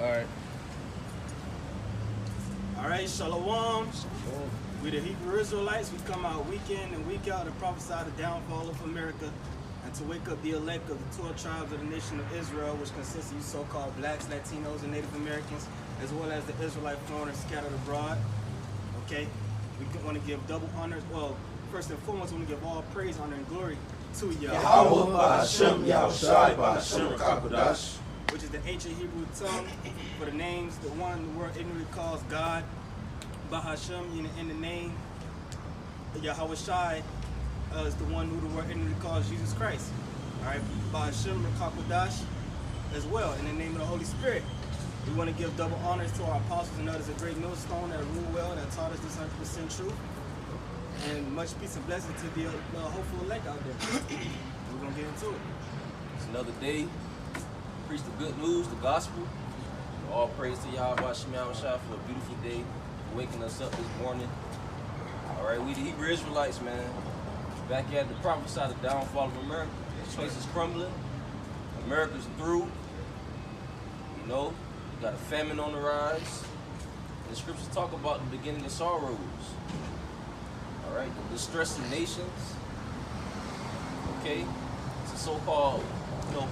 Alright. Alright, Shalom. We the Hebrew Israelites. We come out week in and week out to prophesy the downfall of America and to wake up the elect of the 12 tribes of the nation of Israel, which consists of you so-called blacks, Latinos, and Native Americans, as well as the Israelite foreigners scattered abroad. Okay? We want to give double honors. Well, first and foremost, we want to give all praise, honor, and glory to Yahweh. Yahweh Ba'Hashem Yahushai Ba'Hashem Kakodash, which is the ancient Hebrew tongue for the names, the one the word ignorantly calls God, Bahashem, in the name, Yahweh Shai is the one who the word ignorantly calls Jesus Christ. All right, Bahashem Kakodash as well, in the name of the Holy Spirit. We want to give double honors to our apostles and others, a great millstone that rule well, that taught us this 100% truth. And much peace and blessing to the hopeful elect out there. We're going to get into it. It's another day. Preach the good news, the gospel. All praise to Yahweh Hashem Yahushua for a beautiful day, for waking us up this morning. All right, we the Hebrew Israelites, man. Back at the prophesy the downfall of America. This place is crumbling. America's through. You know, we got a famine on the rise. And the scriptures talk about the beginning of sorrows. All right, the distressing nations. Okay, it's a so-called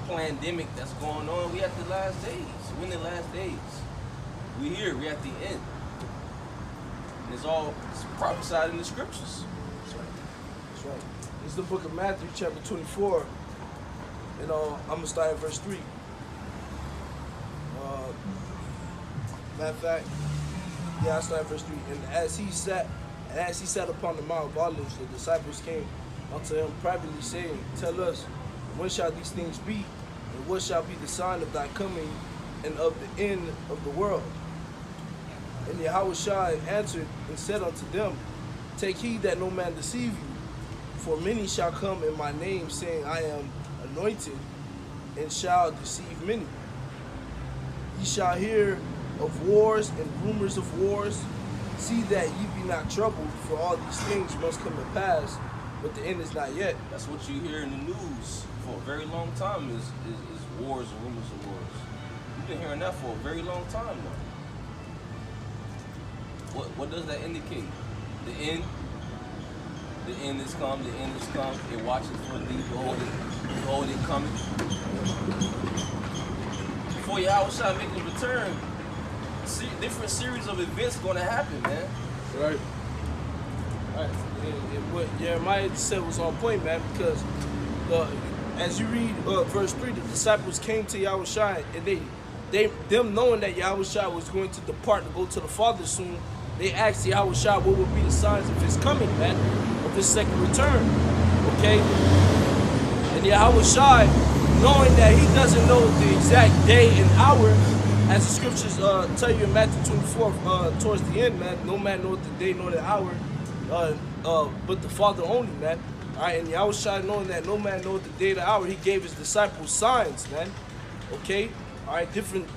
pandemic that's going on. We at the last days. We're in the last days. We here. We at the end. And it's prophesied in the scriptures. That's right. That's right. This is the book of Matthew, chapter 24. And I'm gonna start at verse 3. Matter of fact, I start at verse 3. And as he sat upon the Mount of Olives, the disciples came unto him privately, saying, Tell us, when shall these things be? And what shall be the sign of thy coming and of the end of the world? And Yahushua answered and said unto them, Take heed that no man deceive you, for many shall come in my name, saying, I am anointed, and shall deceive many. Ye shall hear of wars and rumors of wars. See that ye be not troubled, for all these things must come to pass, but the end is not yet. That's what you hear in the news for a very long time is wars and rumors of wars. You've been hearing that for a very long time now. What does that indicate? The end. The end is come. The end is come. It watches for thee. Behold it coming. Before Yahushua make his return, different series of events going to happen, man. Right. Right. And what Jeremiah said was on point, man, because as you read verse 3, the disciples came to Yahushua, and them knowing that Yahushua was going to depart to go to the Father soon, they asked Yahushua what would be the signs of his coming, man, of his second return. Okay? And Yahushua, knowing that he doesn't know the exact day and hour, as the scriptures tell you in Matthew 24, towards the end, man, no man knoweth the day nor the hour, but the Father only, man. All right, and Yahushua, knowing that no man knoweth the day or the hour, he gave his disciples signs, man. Okay? All right, different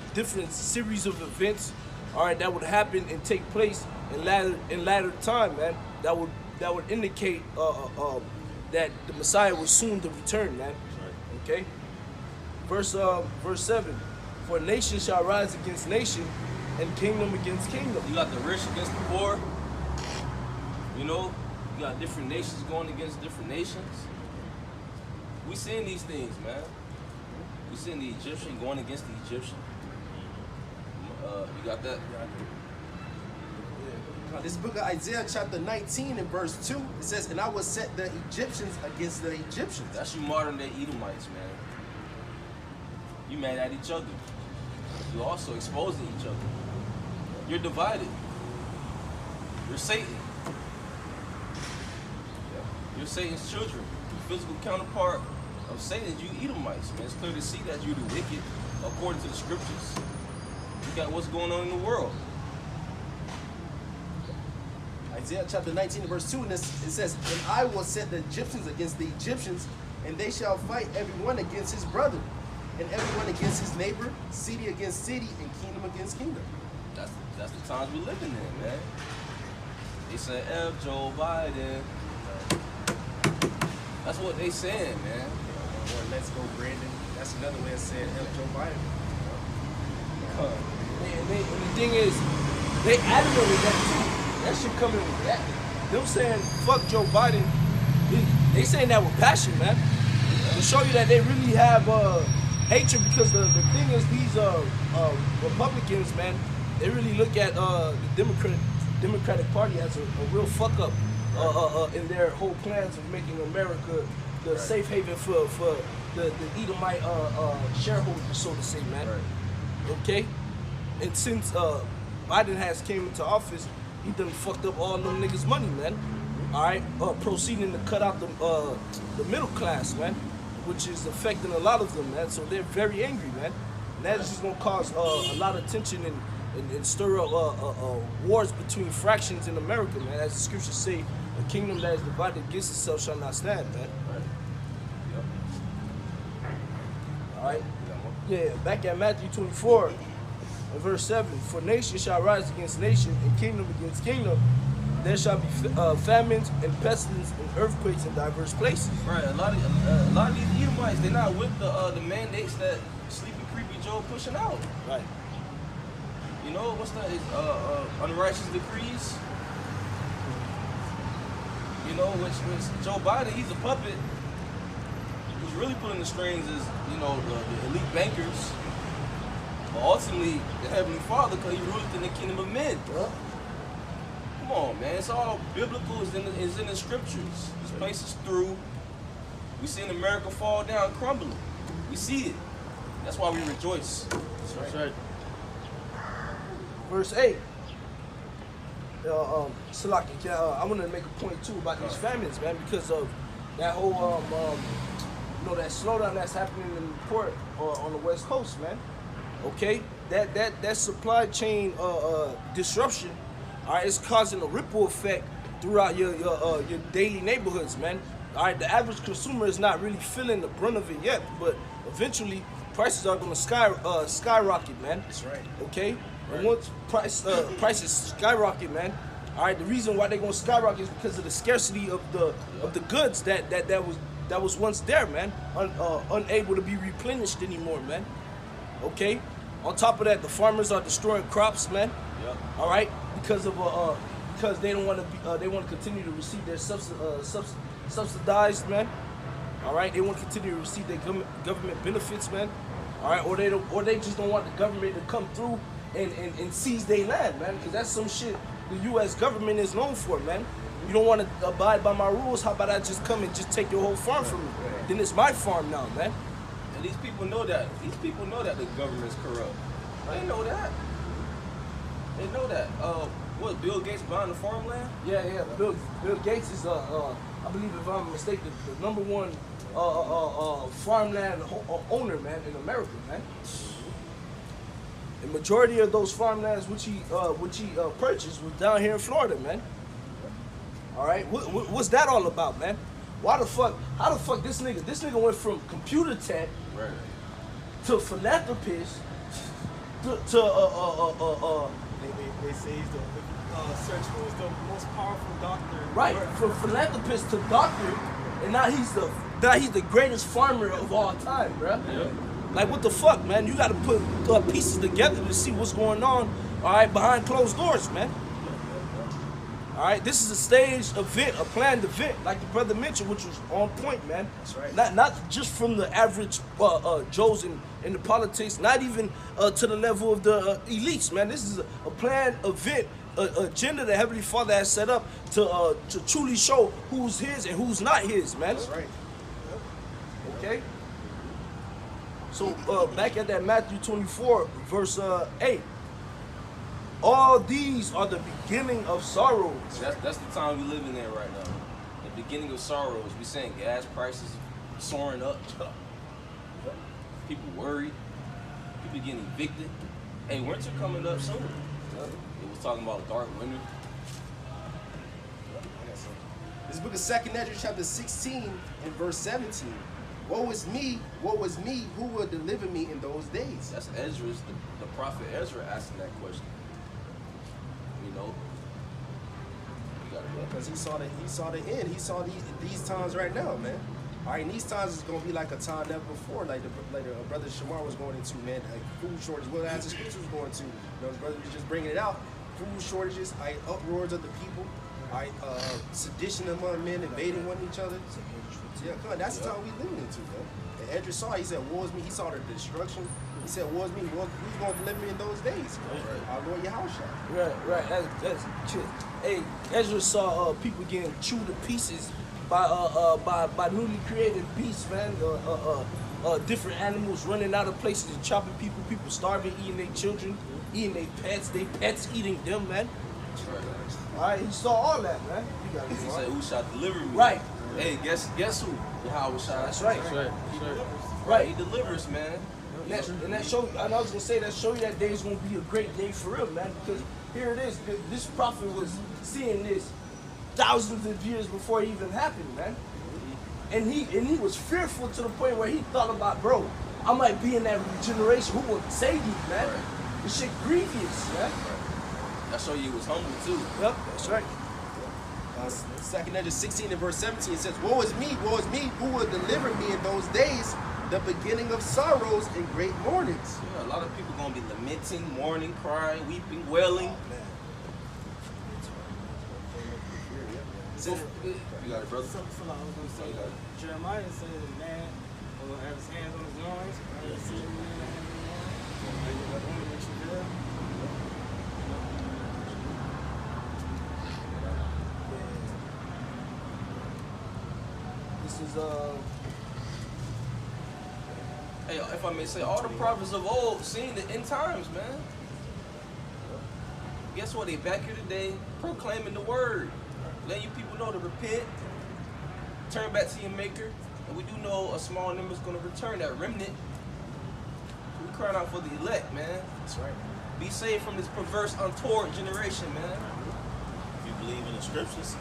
series of events, all right, that would happen and take place in latter time, man. That would indicate that the Messiah was soon to return, man. Okay? Verse 7. For nation shall rise against nation, and kingdom against kingdom. You got the rich against the poor. You know, you got different nations going against different nations. We seeing these things, man. We seeing the Egyptian going against the Egyptian. You got that? This book of Isaiah chapter 19 and verse 2, it says, And I will set the Egyptians against the Egyptians. That's you modern day Edomites, man. You mad at each other. You're also exposing each other. You're divided. You're Satan. You're Satan's children. The physical counterpart of Satan is you Edomites, man. It's clear to see that you're the wicked according to the scriptures. You got what's going on in the world. Isaiah chapter 19 and verse 2, and it says, And I will set the Egyptians against the Egyptians, and they shall fight everyone against his brother, and everyone against his neighbor, city against city, and kingdom against kingdom. That's the times we're living in, man. They say F. Joe Biden. That's what they saying, man. Or let's go, Brandon. That's another way of saying F. Joe Biden. thing is, they adamant with that too. That shit coming with that. Them saying fuck Joe Biden, they saying that with passion, man. To show you that they really have hatred, because the thing is, these Republicans, man, they really look at the Democratic Party as a real fuck up in their whole plans of making America the safe haven for the Edomite shareholders, so to say, man. Right. Okay? And since Biden has came into office, he done fucked up all them niggas' money, man. All right? Proceeding to cut out the middle class, man, which is affecting a lot of them, man. So they're very angry, man. And that's just gonna cause a lot of tension and stir up wars between fractions in America, man. As the scriptures say, a kingdom that is divided against itself shall not stand, man. Right. Yep. All right? Yeah, back at Matthew 24, verse 7. For nation shall rise against nation, and kingdom against kingdom. There shall be famines and pestilence and earthquakes in diverse places. Right. A lot of these Edomites, they're not with the mandates that Sleepy Creepy Joe pushing out. Right. You know what's that? Unrighteous decrees. You know, which Joe Biden, he's a puppet. Who's really pulling the strings is, you know, the elite bankers. But ultimately, the Heavenly Father, because he ruled in the kingdom of men. Yeah. Come on, man. It's all biblical. It's in the scriptures. This place is through. We seen America fall down, crumbling. We see it. That's why we rejoice. That's right. Verse 8. Salaki, I want to make a point too about these famines, man, because of that whole, you know, that slowdown that's happening in the port on the West Coast, man. Okay, that supply chain disruption, all right, it's causing a ripple effect throughout your daily neighborhoods, man. All right, the average consumer is not really feeling the brunt of it yet, but eventually prices are going to skyrocket, man. That's right. Okay. And once prices skyrocket, man. All right, the reason why they're gonna skyrocket is because of the scarcity of the goods that was once there, man. Unable to be replenished anymore, man. Okay. On top of that, the farmers are destroying crops, man. Yep. All right, because they don't want to be they want to continue to receive their subsidized, man. All right, they want to continue to receive their government benefits, man. All right, or they just don't want the government to come through and seize their land, man, because that's some shit the U.S. government is known for, man. You don't want to abide by my rules, how about I just come and just take your whole farm from me? Then it's my farm now, man. And these people know that. These people know that the government's corrupt. They know that. They know that. What, Bill Gates buying the farmland? Yeah. Bill Gates is, I believe if I'm mistaken, the number one farmland owner, man, in America, man. The majority of those farmlands which he purchased was down here in Florida, man. All right, what's that all about, man? How the fuck this nigga went from computer tech to philanthropist to They say he's the search who is the most powerful doctor. Right, from philanthropist to doctor, and now he's the greatest farmer of all time, bruh. Yep. Like, what the fuck, man? You got to put pieces together to see what's going on, all right, behind closed doors, man. All right, this is a staged event, a planned event, like the brother mentioned, which was on point, man. That's right. Not just from the average Joes in the politics, not even to the level of the elites, man. This is a planned event, agenda that Heavenly Father has set up to truly show who's his and who's not his, man. That's right. Okay. So back at that Matthew 24, verse 8. All these are the beginning of sorrows. That's the time we living in right now. The beginning of sorrows. We seeing gas prices soaring up. People worried. People getting evicted. Hey, winter coming up soon. It was talking about dark winter. This book of 2 Ezra chapter 16 and verse 17. Woe is me, who will deliver me in those days? That's Ezra's, the prophet Ezra asking that question. You know, because he saw the end. He saw these times right now, man. All right, in these times it's gonna be like a time never before, like the brother Shamar was going into, man, like food shortages. Well, as the scripture was going to, the brother was just bringing it out. Food shortages, uproars of the people, sedition among men, invading one each other. Yeah, come on, that's the time we living into, man. And Edris saw, he said, "Woe is me." He saw the destruction. He said, "Woe is me. Who's gonna deliver me in those days?" Our Lord Yahushua. Right. That's shit. Hey, Ezra saw people getting chewed to pieces by newly created beasts, man. Different animals running out of places and chopping people starving, eating their children, eating their pets eating them, man. All right, he saw all that, man. He said, "Who shall deliver me?" Right. Hey, guess who? Yahushua. That's right. Right. He delivers, man. And that show, and I was gonna say that show you that day is gonna be a great day for real, man. Because here it is. This prophet was seeing this thousands of years before it even happened, man. And he was fearful to the point where he thought about, bro, I might be in that generation who will save me, man. This shit grievous, man. That show you was humble too. Yep, that's right. Second Ezra 16 and verse 17, it says, woe is me, who will deliver me in those days, the beginning of sorrows and great mournings. Yeah, a lot of people gonna be lamenting, mourning, crying, weeping, wailing. You got it, brother? Something I was going to say. Jeremiah said that man will have his hands on his loins. I will see him in the hand of the Lord. This is Hey, if I may say, all the prophets of old seen the end times, man. Guess what? They back here today proclaiming the word, letting you people know to repent, turn back to your maker. And we do know a small number is going to return, that remnant. We crying out for the elect, man. That's right. Be saved from this perverse, untoward generation, man. If you believe in the scriptures,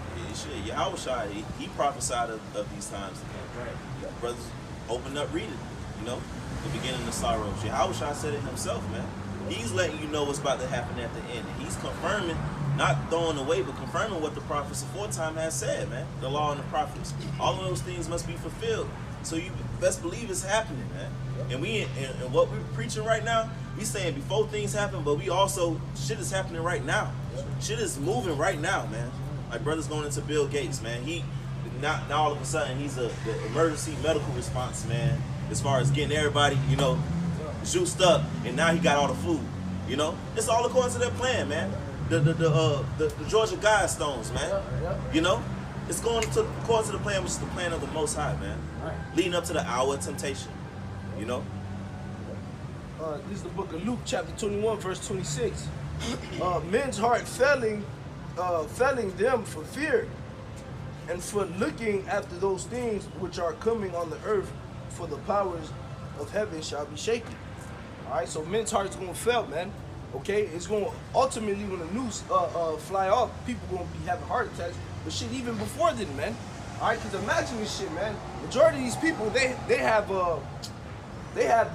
Yahushua, he prophesied of these times. Right. Brothers, open up, read it. You know, the beginning of sorrows. Yahushua said it himself, man. He's letting you know what's about to happen at the end. And he's confirming, not throwing away, but confirming what the prophets aforetime has said, man. The law and the prophets. All of those things must be fulfilled. So you best believe it's happening, man. And and what we're preaching right now, we saying before things happen, but we also, shit is happening right now. Shit is moving right now, man. My brother's going into Bill Gates, man. He, not all of a sudden, he's the emergency medical response, man. As far as getting everybody, you know, juiced up, and now he got all the food. You know, it's all according to their plan, man. The Georgia Guidestones, man. You know, it's going to according to the plan, which is the plan of the Most High, man. Leading up to the hour of temptation. You know. This is the book of Luke, chapter 21, verse 26. Men's heart failing them for fear, and for looking after those things which are coming on the earth, for the powers of heaven shall be shaken. All right, so men's hearts gonna fail, man. Okay, it's gonna ultimately, when the news fly off, people gonna be having heart attacks. But shit, even before then, man. All right, because imagine this shit, man. Majority of these people, they have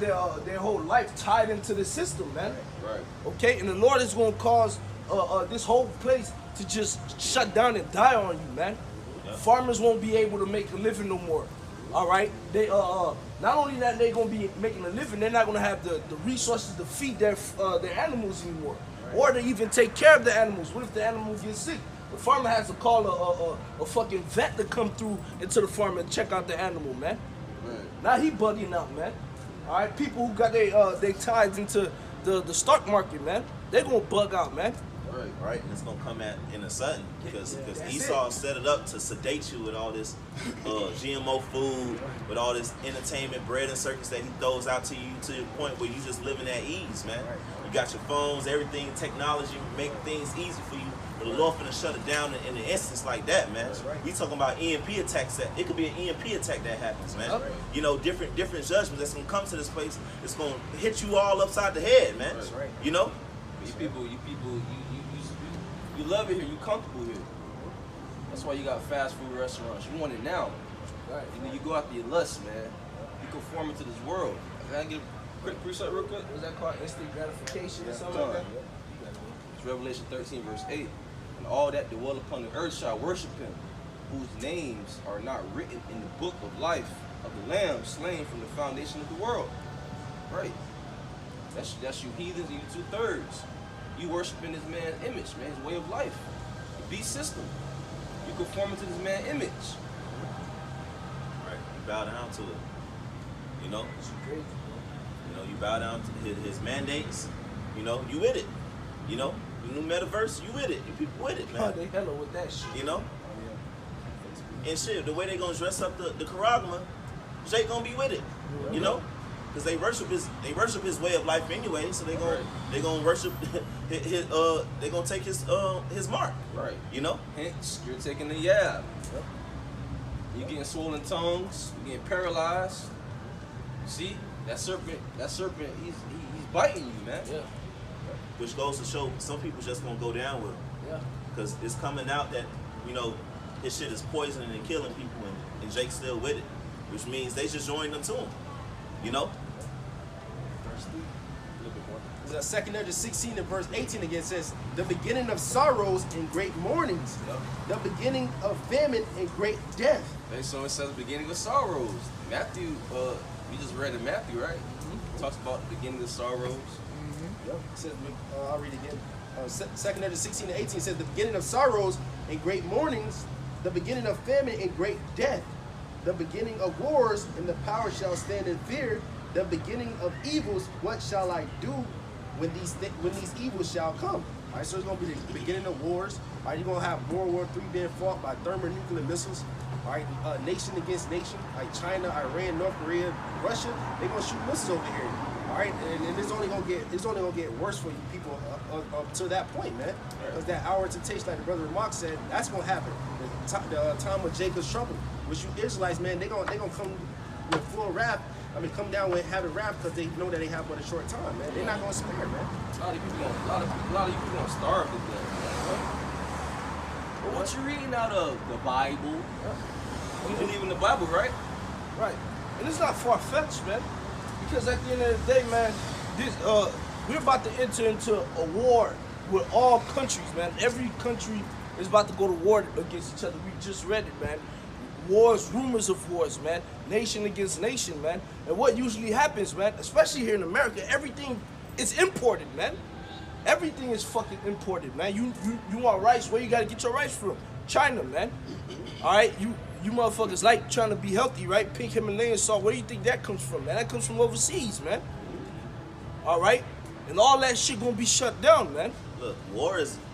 their whole life tied into the system, man. Right. Okay, and the Lord is gonna cause this whole place to just shut down and die on you, man. Yeah. Farmers won't be able to make a living no more. All right, they not only that they're gonna be making a living, they're not gonna have the resources to feed their animals anymore, or to even take care of the animals. What if the animal gets sick? The farmer has to call a fucking vet to come through into the farm and check out the animal, man. Now he bugging out, man. All right, people who got they ties into the stock market, man, they gonna bug out, man. Right, and it's gonna come in a sudden because Esau set it up to sedate you with all this GMO food, with all this entertainment, bread and circus that he throws out to you to the point where you just living at ease, man. You got your phones, everything, technology, make things easy for you. But the Lord finna shut it down in an instance like that, man. We talking about EMP attacks. It could be an EMP attack that happens, man. You know, different judgments that's gonna come to this place. It's gonna hit you all upside the head, man. You know. You love it here. You comfortable here. That's why you got fast food restaurants. You want it now. Right. You go after your lust, man. You conform into this world. Can I get a quick precept real quick? What's that called? Instant gratification or something like that? It's Revelation 13, verse 8. And all that dwell upon the earth shall worship him. whose names are not written in the book of life of the Lamb slain from the foundation of the world. Right. That's you heathens and you 2/3. You worshiping this man's image, man, his way of life. The beast system. You conforming to this man's image. Right. You bow down to it. You know? It's crazy, You know, you bow down to his mandates. You know, you with it. You know? The new metaverse, you with it. You people with it, bro. man. They hella with that shit. You know? And shit, the way they gonna dress up the Karagma, Jake gonna be with it. You know? Because they worship his way of life anyway, so they gonna worship his they gonna take his mark. Right. You know? Hence, you're taking the yab. You're getting swollen tongues, you're getting paralyzed. See? That serpent, he's biting you, man. Yeah. Which goes to show some people just gonna go down with him. Yeah. Because it's coming out that, you know, his shit is poisoning and killing people, and Jake's still with it. Which means they just joined them to him. You know? Verse 3. A little bit more. The 2 Ezra 16 and verse 18 again says, the beginning of sorrows and great mournings, the beginning of famine and great death. Okay, so it says beginning of sorrows. Matthew, we just read in Matthew, right? It talks about the beginning of sorrows. Yep. It says, I'll read it again. 2 Ezra 16 and 18 says, the beginning of sorrows and great mournings, the beginning of famine and great death, the beginning of wars, and the power shall stand in fear, the beginning of evils, what shall I do when these evils shall come? All right, so it's going to be the beginning of wars. All right, you're going to have World War III being fought by thermonuclear missiles. All right, nation against nation, like China, Iran, North Korea, Russia, they're going to shoot missiles over here. All right, and it's only gonna get worse for you people up to that point, man. Because that hour of temptation, like the brother Mark said, that's gonna happen. The time of Jacob's trouble, which you Israelites, man, they gonna come with full wrath. I mean, come down with having wrath because they know that they have but a short time, man. They're not gonna spare, man. A lot of you people gonna starve to death, man. But what you reading out of the Bible? You believe in the Bible, right? Right. And it's not far-fetched, man. Because at the end of the day, man, we're about to enter into a war with all countries, man. Every country is about to go to war against each other. We just read it, man. Wars, rumors of wars, man. Nation against nation, man. And what usually happens, man, especially here in America, everything is imported, man. Everything is fucking imported, man. You want rice? Where you gotta get your rice from? China, man. All right, you motherfuckers like trying to be healthy, right? Pink Himalayan salt, where do you think that comes from, man? That comes from overseas, man. All right? And all that shit gonna be shut down, man. Look,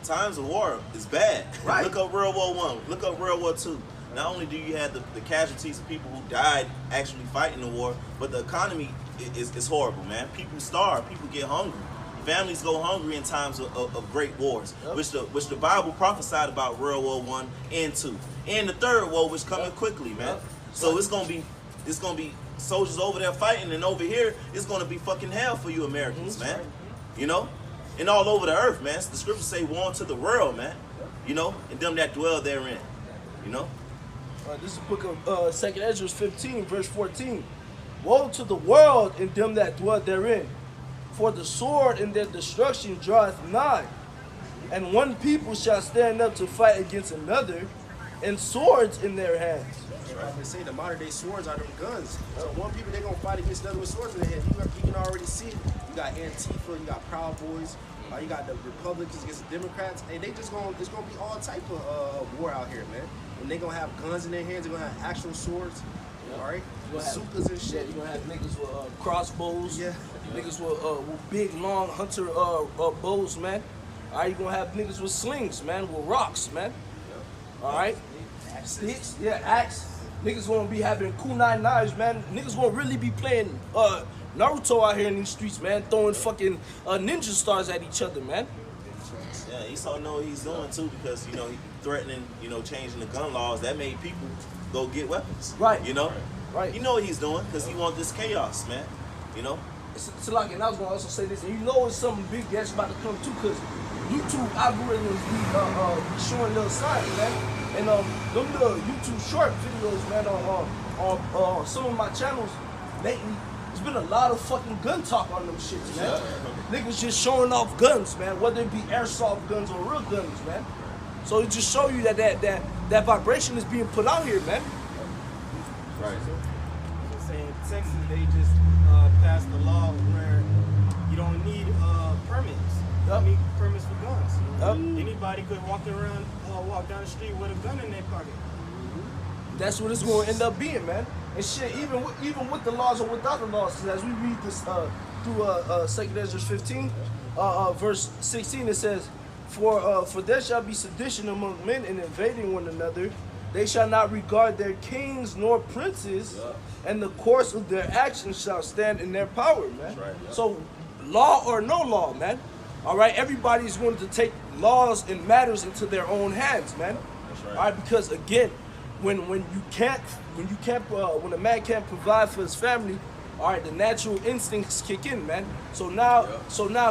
times of war is bad. Right. Look up World War I. Look up World War II. Not only do you have the casualties of people who died actually fighting the war, but the economy is horrible, man. People starve. People get hungry. Families go hungry in times of great wars, which the Bible prophesied about World War I and II, and the third war, which coming quickly, man. So it's gonna be soldiers over there fighting, and over here it's gonna be fucking hell for you Americans, man. You know, and all over the earth, man. The scriptures say, "Woe unto the world, man." You know, and them that dwell therein. You know. This is the book of 2 Ezra 15, verse 14. Woe to the world and them that dwell therein. For the sword in their destruction draweth nigh, and one people shall stand up to fight against another, and swords in their hands. They say the modern day swords are them guns. So one people they're gonna fight against another with swords in their hand. You can already see it. You got Antifa, you got Proud Boys, you got the Republicans against the Democrats, and it's gonna be all type of war out here, man. And they gonna have guns in their hands. They're gonna have actual swords. All right, bazookas and shit. You're gonna have niggas with crossbows. Yeah. Niggas with big, long hunter bows, man. All right, you gonna have niggas with slings, man, with rocks, man. All right, sticks, yeah, axe. Niggas gonna be having kunai knives, man. Niggas gonna really be playing Naruto out here in these streets, man, throwing fucking ninja stars at each other, man. Yeah, Esau know what he's doing too, because he threatening, changing the gun laws. That made people go get weapons. Right. Right. You know what he's doing, because he wants this chaos, man. It's like, and I was gonna also say this, and you know it's something big that's about to come too, because YouTube algorithms be showing little signs, man. And them little YouTube short videos, man, on some of my channels lately, there's been a lot of fucking gun talk on them shits, man. Niggas just showing off guns, man, whether it be airsoft guns or real guns, man. So it just show you that vibration is being put out here, man. Right. So saying Texas, they just passed a law where you don't need permits. You Yup. don't need permits for guns. Yup. Anybody could walk down the street with a gun in their pocket. That's what it's going to end up being, man. And shit, even with the laws or without the laws, 'cause as we read this through 2 Ezra 15, verse 16, it says, For there shall be sedition among men and invading one another. They shall not regard their kings nor princes, and the course of their actions shall stand in their power, man. That's right, yeah. So, law or no law, man. All right, everybody's going to take laws and matters into their own hands, man. That's right. All right, because again, when a man can't provide for his family, all right, the natural instincts kick in, man. So now,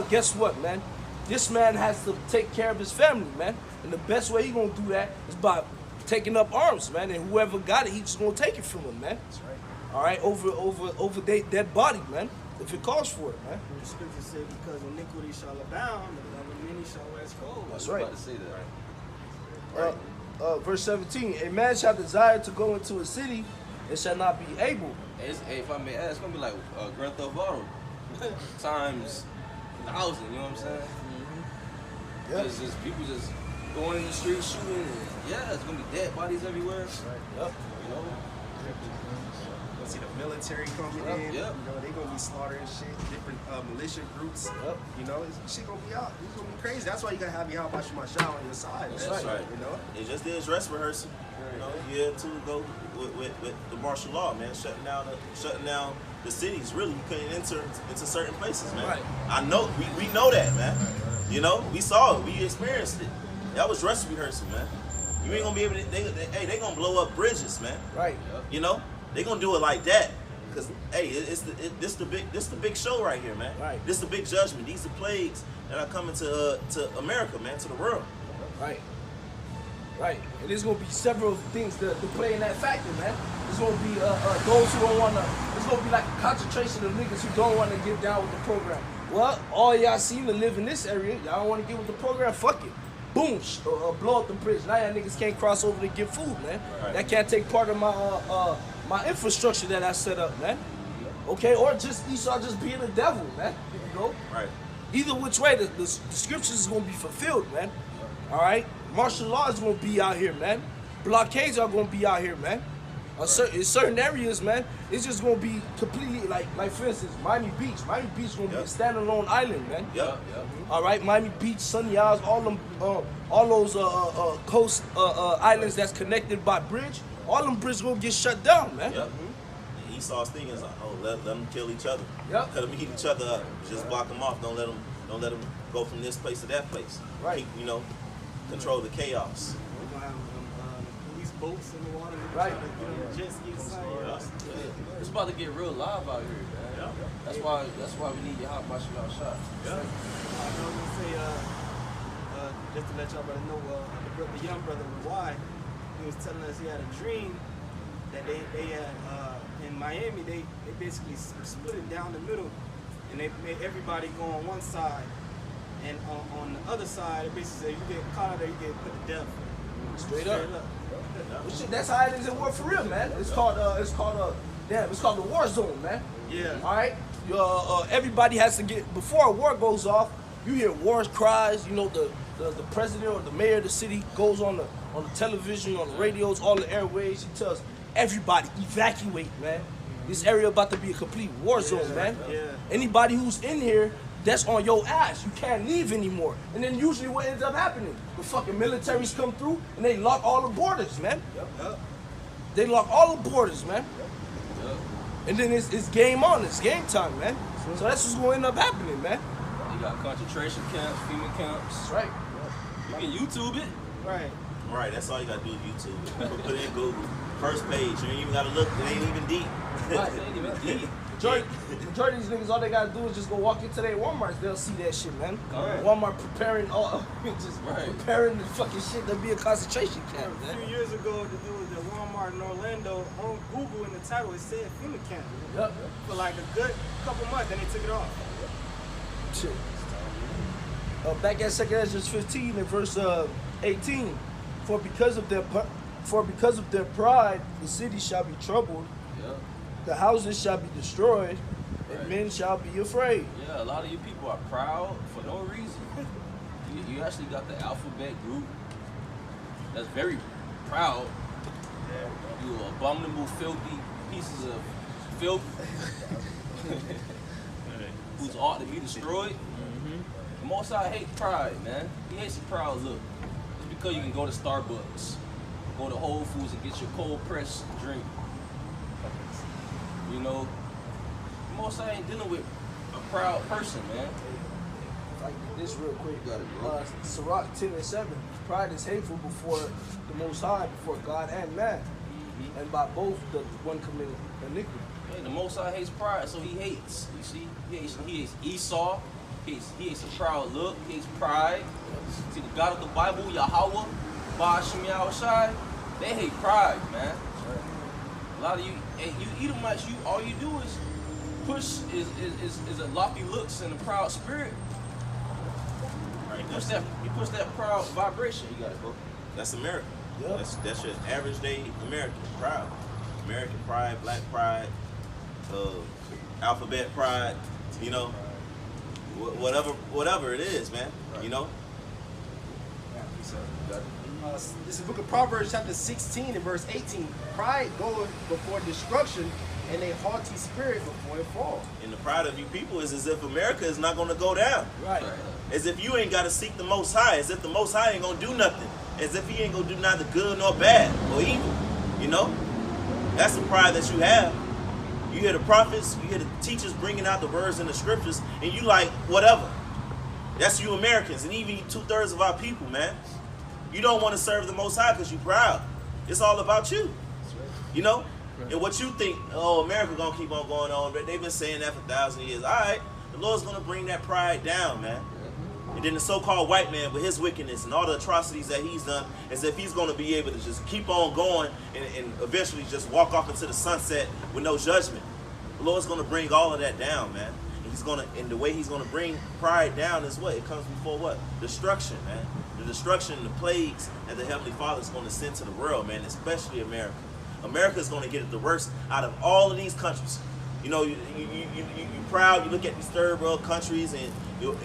guess what, man? This man has to take care of his family, man. And the best way he gonna do that is by taking up arms, man. And whoever got it, he's just gonna take it from him, man. That's right. All right, over their dead body, man. If it calls for it, man. The scripture said, because iniquity shall abound, the love of many shall wax cold. That's I was right. about to say that. Verse 17, a man shall desire to go into a city and shall not be able. Hey, if I may ask, it's gonna be like Grand Theft Auto times 1,000. You know what I'm saying? Yep. It's just people just going in the street shooting. And, yeah, it's gonna be dead bodies everywhere. Yep. You know. You'll see the military coming Yep, in. yep. You know, they gonna be slaughtering shit. Different militia groups. Yep. You know, shit gonna be out. It's gonna be crazy. That's why you gotta have your Mashal on your side. That's That's right. You know. They just did dress rehearsal, you know, a year or two ago with the martial law, man, shutting down the cities. Really, you couldn't enter into certain places, man. Right. I know, we know that, man. You know, we saw it, we experienced it. That was dress rehearsal, man. You ain't gonna be able to. They gonna blow up bridges, man. Right. You know, they gonna do it like that. Cause hey, this the big show right here, man. Right. This the big judgment. These are plagues that are coming to America, man, to the world. Right. Right. And there's gonna be several things to play in that factor, man. There's gonna be those who don't wanna. There's gonna be like a concentration of niggas who don't wanna get down with the program. Well, all y'all seem to live in this area. Y'all don't wanna get with the program. Fuck it. Boom. Blow up the bridge. Now y'all niggas can't cross over to get food, man. Right. That can't take part of my my infrastructure that I set up, man. Okay. Or just Esau just being the devil, man. You know. Right. Either which way, the scriptures is gonna be fulfilled, man. All right, martial law is gonna be out here, man. Blockades are gonna be out here, man. In certain areas, man, it's just gonna be completely like for instance, Miami Beach. Miami Beach is gonna be a Yep. standalone island, man. Yep. All right, Miami Beach, Sunny Isles, all those coast islands that's connected by bridge. All them bridges gonna get shut down, man. Yep. And Esau's thing is like, oh, let them kill each other. Yep. Let them eat each other up. Just block them off. Don't let them go from this place to that place. Right. Keep, you know, control the chaos. We're gonna have police boats in the water. Right. Trying to get on the jet ski or something. It's about to get real live out here, man. That's why we need your hot martial law shot. I was gonna say, just to let y'all brother know, the young brother with Y, he was telling us he had a dream that they had in Miami. They basically split it down the middle, and they made everybody go on one side, and on the other side, it basically said you get caught out there, you get put to death. Straight up. Well, shit, that's how it is in war for real, man. It's called the war zone, man. Yeah. All right. Everybody has to get before a war goes off. You hear war cries. You know the president or the mayor of the city goes on the television, on the radios, all the airways. He tells everybody evacuate, man. This area about to be a complete war zone, man. Yeah. Anybody who's in here, that's on your ass. You can't leave anymore. And then usually what ends up happening, the fucking militaries come through and they lock all the borders, man. Yep. They lock all the borders, man. And then it's game on. It's game time, man. So that's what's going to end up happening, man. You got concentration camps, FEMA camps. That's right. You can YouTube it. Right. Right. That's all you gotta do is YouTube. Put it in Google. First page. You ain't even gotta look. It ain't even deep. Right, it ain't even deep. Majority of these niggas, all they gotta do is just go walk into their Walmarts. They'll see that shit, man. Correct. Walmart preparing Right. preparing the fucking shit to be a concentration camp, A man. few years ago, it was the Walmart in Orlando. On Google in the title, it said FEMA camp Yep. for like a good couple months. Then they took it off. Shit. Back at 2 Ezra 15 in verse 18. For because of their pride, the city shall be troubled, Yeah. the houses shall be destroyed, Right. and men shall be afraid. Yeah, a lot of you people are proud for no reason. You actually got the alphabet group that's very proud. You abominable, filthy pieces of filth who's ought to be destroyed. The Most High hates pride, man. He hates a proud look. It's because you can go to Starbucks, go to Whole Foods and get your cold pressed drink. You know, the Most High ain't dealing with a proud person, man. Like this real quick. You got it, bro. Sirach 10:7. Pride is hateful before the Most High, before God and man. And by both the one committed iniquity. Hey, the Most High hates pride, so he hates. You see, he hates Esau. He hates a proud look. He hates pride. See, the God of the Bible, Yahweh, Ba'ashim Yahushai, they hate pride, man. A lot of you, hey, you Edomites, all you do is push is a lofty looks and a proud spirit. Right, You push that proud vibration. You got it, bro. that's America. Yeah. That's your average day American proud. American pride, black pride, alphabet pride, you know, whatever it is, man. You know, This is the book of Proverbs, chapter 16 and verse 18. Pride goeth before destruction, and a haughty spirit before it fall. and the pride of you people is as if America is not going to go down. Right. As if you ain't got to seek the Most High. As if the Most High ain't going to do nothing. As if he ain't going to do neither good nor bad or evil. You know? That's the pride that you have. You hear the prophets, you hear the teachers bringing out the words in the scriptures, and you like, whatever. That's you Americans, and even 2/3 of our people, man. You don't want to serve the Most High because you're proud. It's all about you. You know? And what you think, oh, America going to keep on going on, but they've been saying that for 1,000 years. All right, the Lord's going to bring that pride down, man. And then the so-called white man with his wickedness and all the atrocities that he's done, as if he's going to be able to just keep on going and eventually just walk off into the sunset with no judgment. The Lord's going to bring all of that down, man. And the way he's going to bring pride down is what? It comes before what? Destruction, man. The destruction and the plagues that the Heavenly Father is going to send to the world, man, especially America. America is going to get it the worst out of all of these countries. You know, you proud, you look at these third world countries and you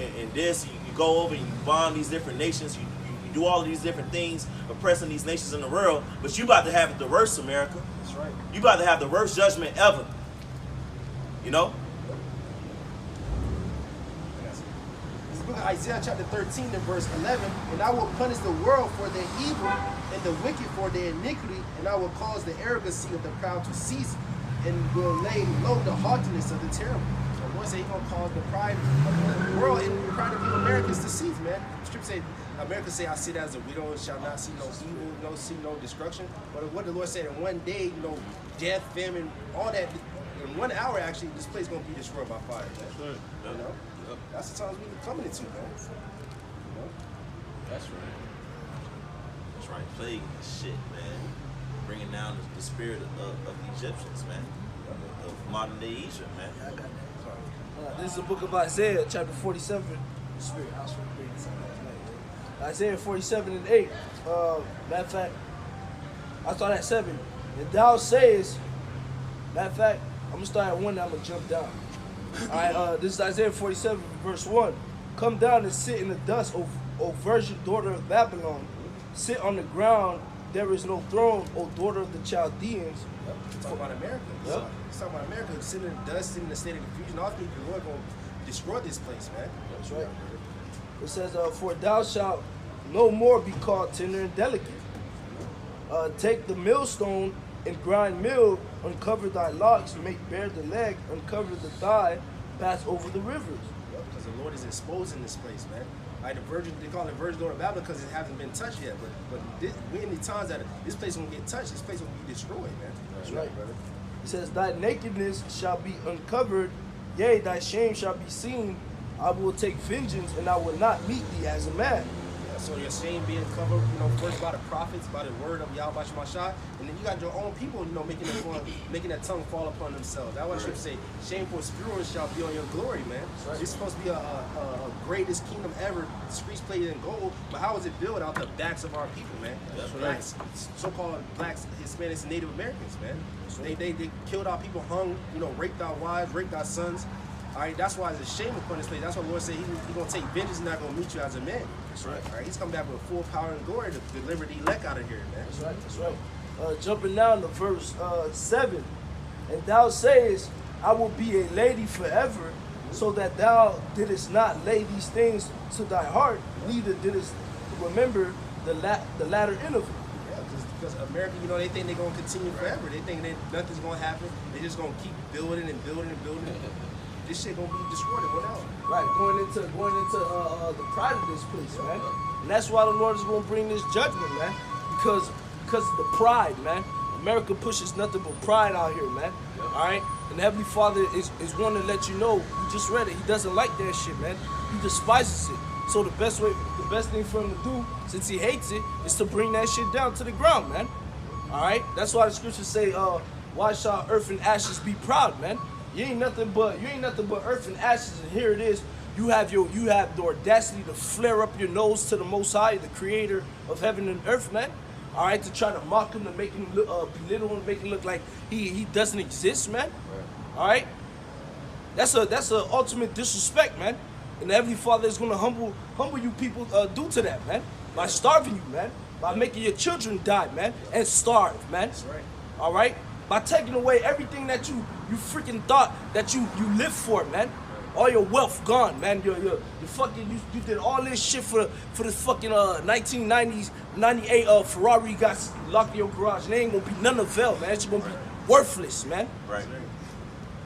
go over and you bomb these different nations, you do all of these different things, oppressing these nations in the world, but you about to have it the worst, America. That's right. You about to have the worst judgment ever. You know? This is the book of Isaiah chapter 13 and verse 11. And I will punish the world for their evil and the wicked for their iniquity, and I will cause the arrogancy of the proud to cease, and will lay low the haughtiness of the terrible. So the Lord said he's going to cause the pride of the world and the pride of you Americans to cease, man. The scripture say, America say, I sit as a widow and shall not see no evil, see no destruction. But what the Lord said, in one day, you know, death, famine, all that, in 1 hour, actually, this place is going to be destroyed by fire, man. You know? That's the times we're coming into, man. You know? That's right. That's right. Plague and shit, man. Bringing down the spirit of the Egyptians, man. Of modern day Egypt, man. This is the book of Isaiah, chapter 47. Spirit, I was reading something last night. Isaiah 47 and 8. Matter of fact, I start at 7. And thou sayest, matter of fact, I'm going to start at 1 and I'm going to jump down. Alright, this is Isaiah 47, verse 1. Come down and sit in the dust, O virgin daughter of Babylon. Sit on the ground, there is no throne, O daughter of the Chaldeans. It's talking about America. Yep. It's talking about America sitting in the dust, sitting in a state of confusion. Ultimately, the Lord going to destroy this place, man. That's right. It says, for thou shalt no more be called tender and delicate. Take the millstone and grind meal, uncover thy locks, make bare the leg, uncover the thigh, pass over the rivers. Because the Lord is exposing this place, man. Like the virgin, they call it virgin daughter of Babylon because it hasn't been touched yet. But we're in the times that this place won't get touched. This place will be destroyed, man. That's right, brother. It says, thy nakedness shall be uncovered, yea, thy shame shall be seen. I will take vengeance, and I will not meet thee as a man. So your shame being covered, first by the prophets, by the word of Yahweh Shemashah, and then you got your own people, making that tongue fall upon themselves. That's why I should say, shameful spewing shall be on your glory, man. Right. It's supposed to be a greatest kingdom ever, streets plated in gold, but how is it built out the backs of our people, man? That's right. Blacks, so-called blacks, Hispanics, and Native Americans, man. They killed our people, hung, raped our wives, raped our sons. All right, that's why it's a shame upon this place. That's why the Lord said He's going to take vengeance. He's not going to meet you as a man. That's right. All right, He's coming back with full power and glory to deliver the elect out of here, man. That's right. That's right. Jumping down to verse 7, and thou sayest, I will be a lady forever, so that thou didst not lay these things to thy heart, neither didst remember the latter end of it. Yeah, because America, they think they're going to continue forever. They think that nothing's going to happen. They're just going to keep building and building and building. This shit gonna be destroyed and went out. Right, going into the pride of this place, man. And that's why the Lord is gonna bring this judgment, man. Because of the pride, man. America pushes nothing but pride out here, man. All right, and the Heavenly Father is one to let you know. You just read it. He doesn't like that shit, man. He despises it. So the best thing for him to do, since he hates it, is to bring that shit down to the ground, man. All right, that's why the scriptures say, "Why shall earth and ashes be proud, man?" You ain't nothing but earth and ashes, and here it is. You have the audacity to flare up your nose to the Most High, the Creator of heaven and earth, man. All right, to try to mock him, to make him belittle him, make him look like he doesn't exist, man. All right, that's a ultimate disrespect, man. And the Heavenly Father is gonna humble you people due to that, man. By starving you, man. By making your children die, man, and starve, man. That's right. All right. By taking away everything that you freaking thought that you lived for, man. All your wealth gone, man. You did all this shit for this fucking 1990s, 98 Ferrari you got locked in your garage. And they ain't gonna be none avail, man. It's gonna be worthless, man. Right.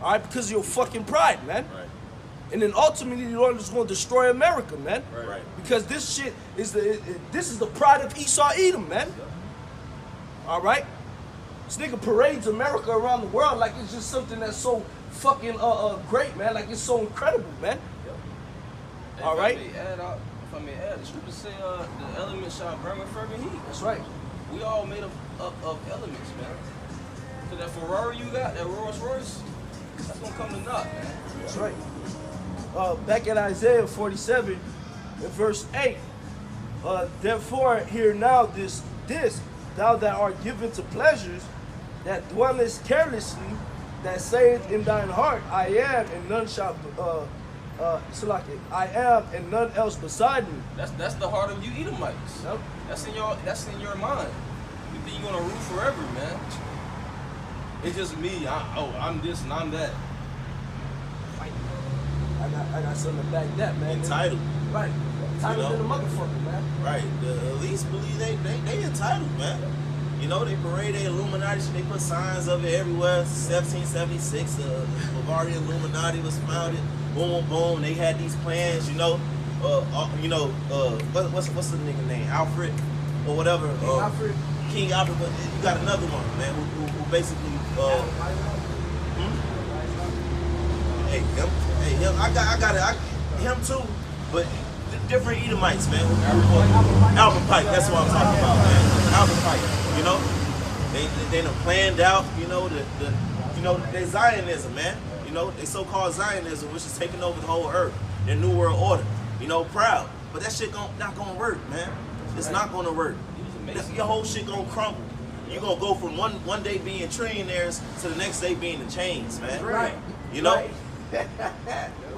All right, because of your fucking pride, man. Right. And then ultimately, the Lord is going to destroy America, man. Right. Because this shit is the pride of Esau Edom, man. All right. This nigga parades America around the world like it's just something that's so fucking great, man. Like it's so incredible, man. Hey, All right. If I may add, the scriptures say the elements shall burn with fervent heat. That's right. We all made up of elements, man. So that Ferrari you got, that Rolls Royce, that's gonna come to naught, man. That's right. Back at Isaiah 47, in verse 8. Therefore, hear now this, thou that art given to pleasures, that dwellest carelessly, that saith in thine heart, I am, and none shall I am, and none else beside me. That's the heart of you Edomites. Yep. That's in your mind. You think you're gonna rule forever, man. It's just me. I'm this and I'm that. I got something to back that, man. Entitled. Right. Entitled to the motherfucker, man. Right. The elites believe they entitled, man. They parade their Illuminati shit. They put signs of it everywhere. 1776, the Bavarian Illuminati was founded. Boom, boom. They had these plans, what's the nigga name? Alfred or whatever. King Alfred. But you got another one, man, who basically. Him. I got it. Him too, but different Edomites, man. Alvin Pike. That's what I'm talking about, man. Alvin Pike. They done planned out. They Zionism, man. They so-called Zionism, which is taking over the whole earth. Their New World Order. Proud. But that shit not gonna work, man. It's not gonna work. Your whole shit gonna crumble. You're gonna go from one day being trillionaires to the next day being in chains, man. Right. Right.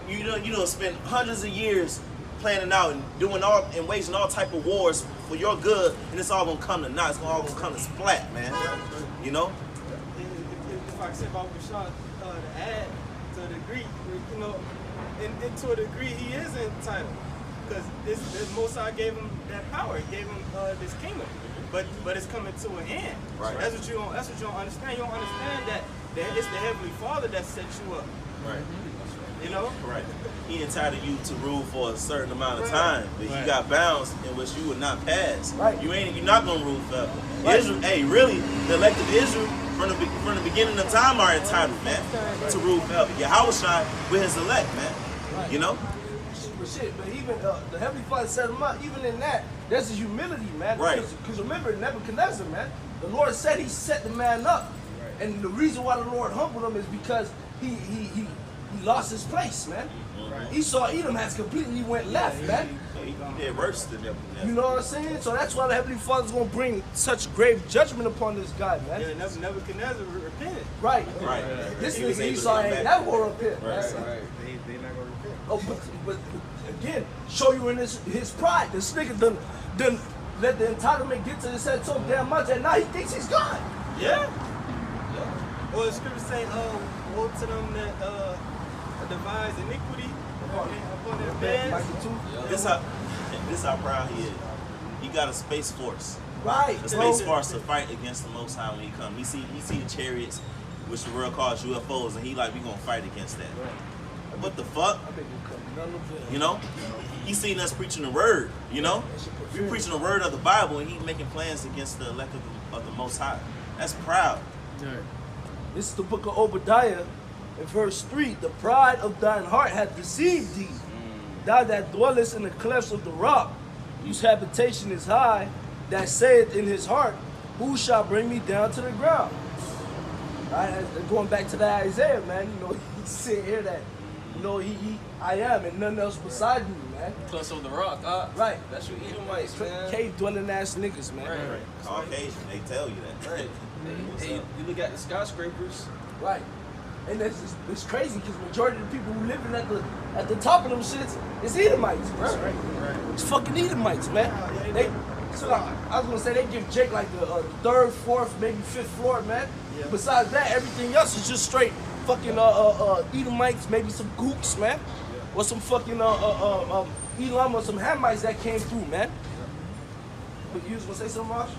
You don't spend hundreds of years planning out and waging all type of wars for your good, and it's all gonna come to naught. It's all gonna come to splat, man. If I could say about Rashad, to add to a degree, and to a degree he is entitled, because this Mosai gave him that power. He gave him this kingdom, but it's coming to an end. Right. That's what you don't understand. You don't understand that it's the Heavenly Father that set you up. Right. Right. He entitled you to rule for a certain amount of time, but you got bounds in which you would not pass. Right. You're not gonna rule forever. Right. Israel, really, the elected Israel from the beginning of time are entitled, man, to rule forever. Yahushua with his elect, man. Right. But shit, but even the Heavenly Father set him up. Even in that, there's a humility, man. Right. Because remember, Nebuchadnezzar, man, the Lord said he set the man up. And the reason why the Lord humbled him is because he lost his place, man. He saw Edom has completely went left, man. He did worse than them. You know what I'm saying? So that's why the Heavenly Father's gonna bring such grave judgment upon this guy, man. Yeah, Nebuchadnezzar repented. Right. Right. This He was nigga able to Esau come ain't back. never gonna repent, Right. man. They not gonna repent. Oh, but again, show you in his pride. This nigga done let the entitlement get to his head so damn much that now he thinks he's God. Yeah. Well, the scriptures say, woe to them that devise iniquity upon their beds. Micah 2. This how proud he is. He got a space force. Right. The bro. space force to fight against the Most High when he come. He see the chariots, which the world calls UFOs, and he like, we gonna fight against that. What the fuck? I think we'll come none of it. You know? He seen us preaching the word, you know? We preaching the word of the Bible, and he making plans against the elect of the Most High. That's proud. This is the book of Obadiah, in verse 3. The pride of thine heart hath deceived thee. Thou that dwellest in the clefts of the rock, whose habitation is high, that saith in his heart, who shall bring me down to the ground? Right, going back to that Isaiah, man, you know, he's sitting here that, you know, I am, and nothing else beside me, man. Plus of the rock, Right. That's your Edomites, man. Cave dwelling ass niggas, man. Right. Caucasian, they tell you that. Right. Hey, you look at the skyscrapers. Right. And it's crazy because majority of the people who living at the top of them shits is Edomites, bro. Right. It's fucking Edomites, man. They so like, I was gonna say they give Jake like the third, fourth, maybe fifth floor, man. Yeah. Besides that, everything else is just straight fucking Edomites, maybe some gooks, man, or some fucking Elam or some Hamites that came through, man. But you was gonna say something, Rosh?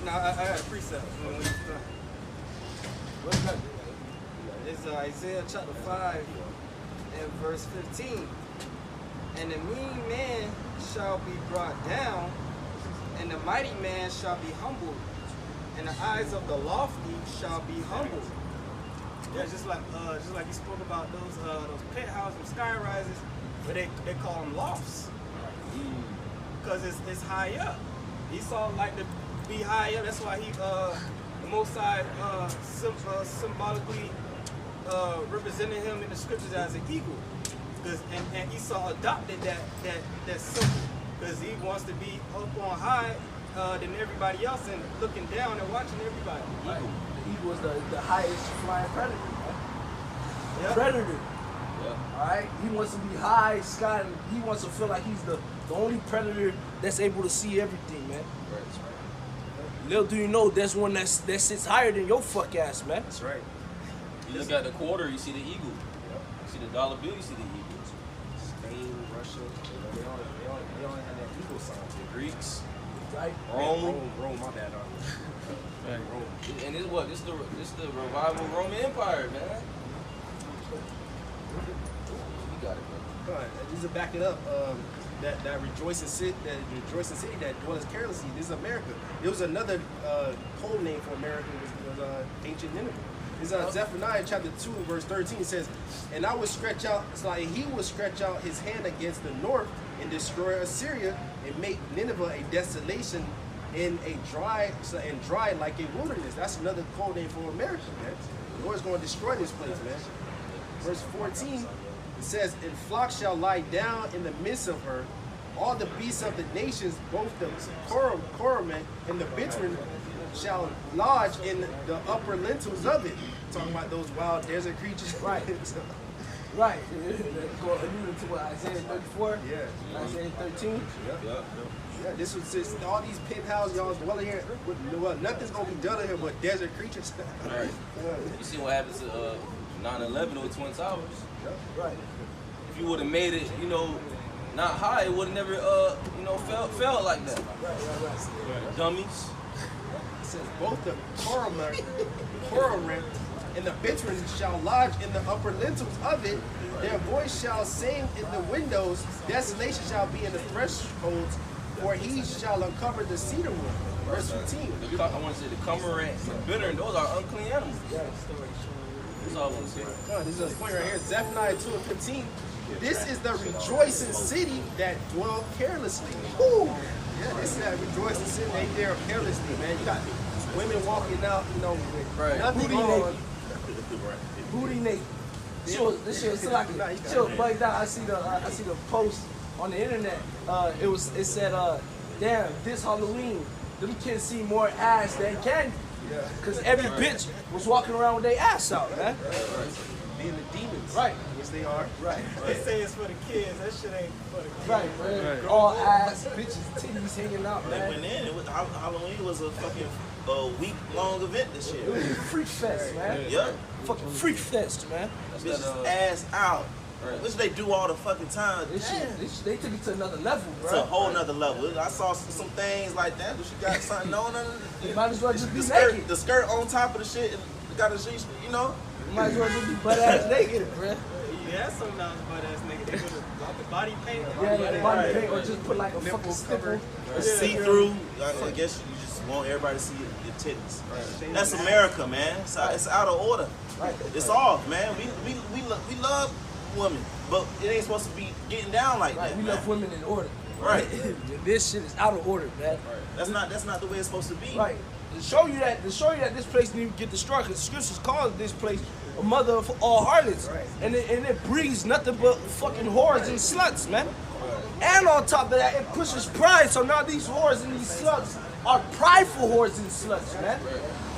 No, I got a precept. What's that? It's Isaiah chapter 5 and verse 15. And the mean man shall be brought down, and the mighty man shall be humbled, and the eyes of the lofty shall be humbled. Yeah, just like you spoke about those penthouses and sky rises, but they call them lofts because it's high up. Esau like to be high up. That's why he the Most High symbolically represented him in the scriptures as an eagle, because and Esau adopted that symbol because he wants to be up on high than everybody else and looking down and watching everybody. Right. The eagle is the highest flying predator, man. Yeah. Predator. Yeah. Alright? He wants to be high sky and he wants to feel like he's the only predator that's able to see everything, man. Right, that's right. Little do you know there's one that sits higher than your fuck ass, man. That's right. You look at the quarter, you see the eagle. You see the dollar bill, you see the eagle. Spain, Russia, they all have that eagle sign. The Greeks, Right? Rome, my bad. Rome. and it's what? This the revival Roman Empire, man. You got it, bro. Come on, these are backing up that rejoicing city that dwells carelessly. This is America. There was another code name for America. It was ancient Nineveh. This is Zephaniah chapter 2 and verse 13. It says, "And I will stretch out, it's like he will stretch out his hand against the north and destroy Assyria and make Nineveh a desolation and dry like a wilderness." That's another code name for America, man. The Lord's going to destroy this place, man. Verse 14, it says, "And flocks shall lie down in the midst of her. All the beasts of the nations, both the cormorant and the bittern, shall lodge in the upper lintels of it." Talking about those wild desert creatures. Right. Right. Alluding to what, Isaiah 34? Yeah. Isaiah 13? Yeah. Yeah, this was just all these penthouses y'all dwelling here. Well, nothing's gonna be done here but desert creatures. Right. You see what happened to 9/11 or Twin Towers? Right. If you would have made it, not high, it would have never, felt like that. Right. Dummies. It says both the cormorant and the bittern shall lodge in the upper lintels of it. Their voice shall sing in the windows. Desolation shall be in the thresholds, for he shall uncover the cedar wood. Verse 15. I want to say the cormorant and bitter, and those are unclean animals. Yeah. That's all I want to say. This is a point right here. Zephaniah 2 and 15. This is the rejoicing city that dwelt carelessly. Woo! Yeah, this is that rejoicing city. They there carelessly, man. You got women walking out, you know, with Right. nothing Booty on. naked. Booty naked. This shit was like bugged out. I see the post on the internet. It said, damn, this Halloween, them kids see more ass than candy. Yeah. Cause every bitch was walking around with their ass out, man. Being the demons. Right. Yes, they are. Right. They say it's for the kids. That shit ain't for the kids. Right, man. All ass, bitches, titties hanging out, They man. went in. Halloween was a fucking week-long event this It year. was a freak fest, man. Yep. Fucking freak fest, man. That's Bitches that, ass out. Right. Which they do all the fucking time. This Damn. shit, they took it to another level, It's a bro. whole nother level. I saw some things like that, but she got something on her. You might as well just be The skirt, naked. the skirt on top of the shit, and got a sheet, you know. You might as well just be butt ass naked, bro. Yeah, some down butt ass nigga. They put the body paint. Yeah, body Right. paint or just put like a fucking stipple. See through. I guess you just want everybody to see your titties. That's America, man. It's out of order. Right. It's off, man. We love women, but it ain't supposed to be getting down like Right, that. we man. love women in order. Right. This shit is out of order, man. That's not the way it's supposed to be. Right. To show you that this place need to get destroyed, because the scriptures call this place a mother of all harlots. Right. And it breeds nothing but fucking whores and sluts, man. And on top of that, it pushes pride. So now these whores and these sluts are prideful whores and sluts, man.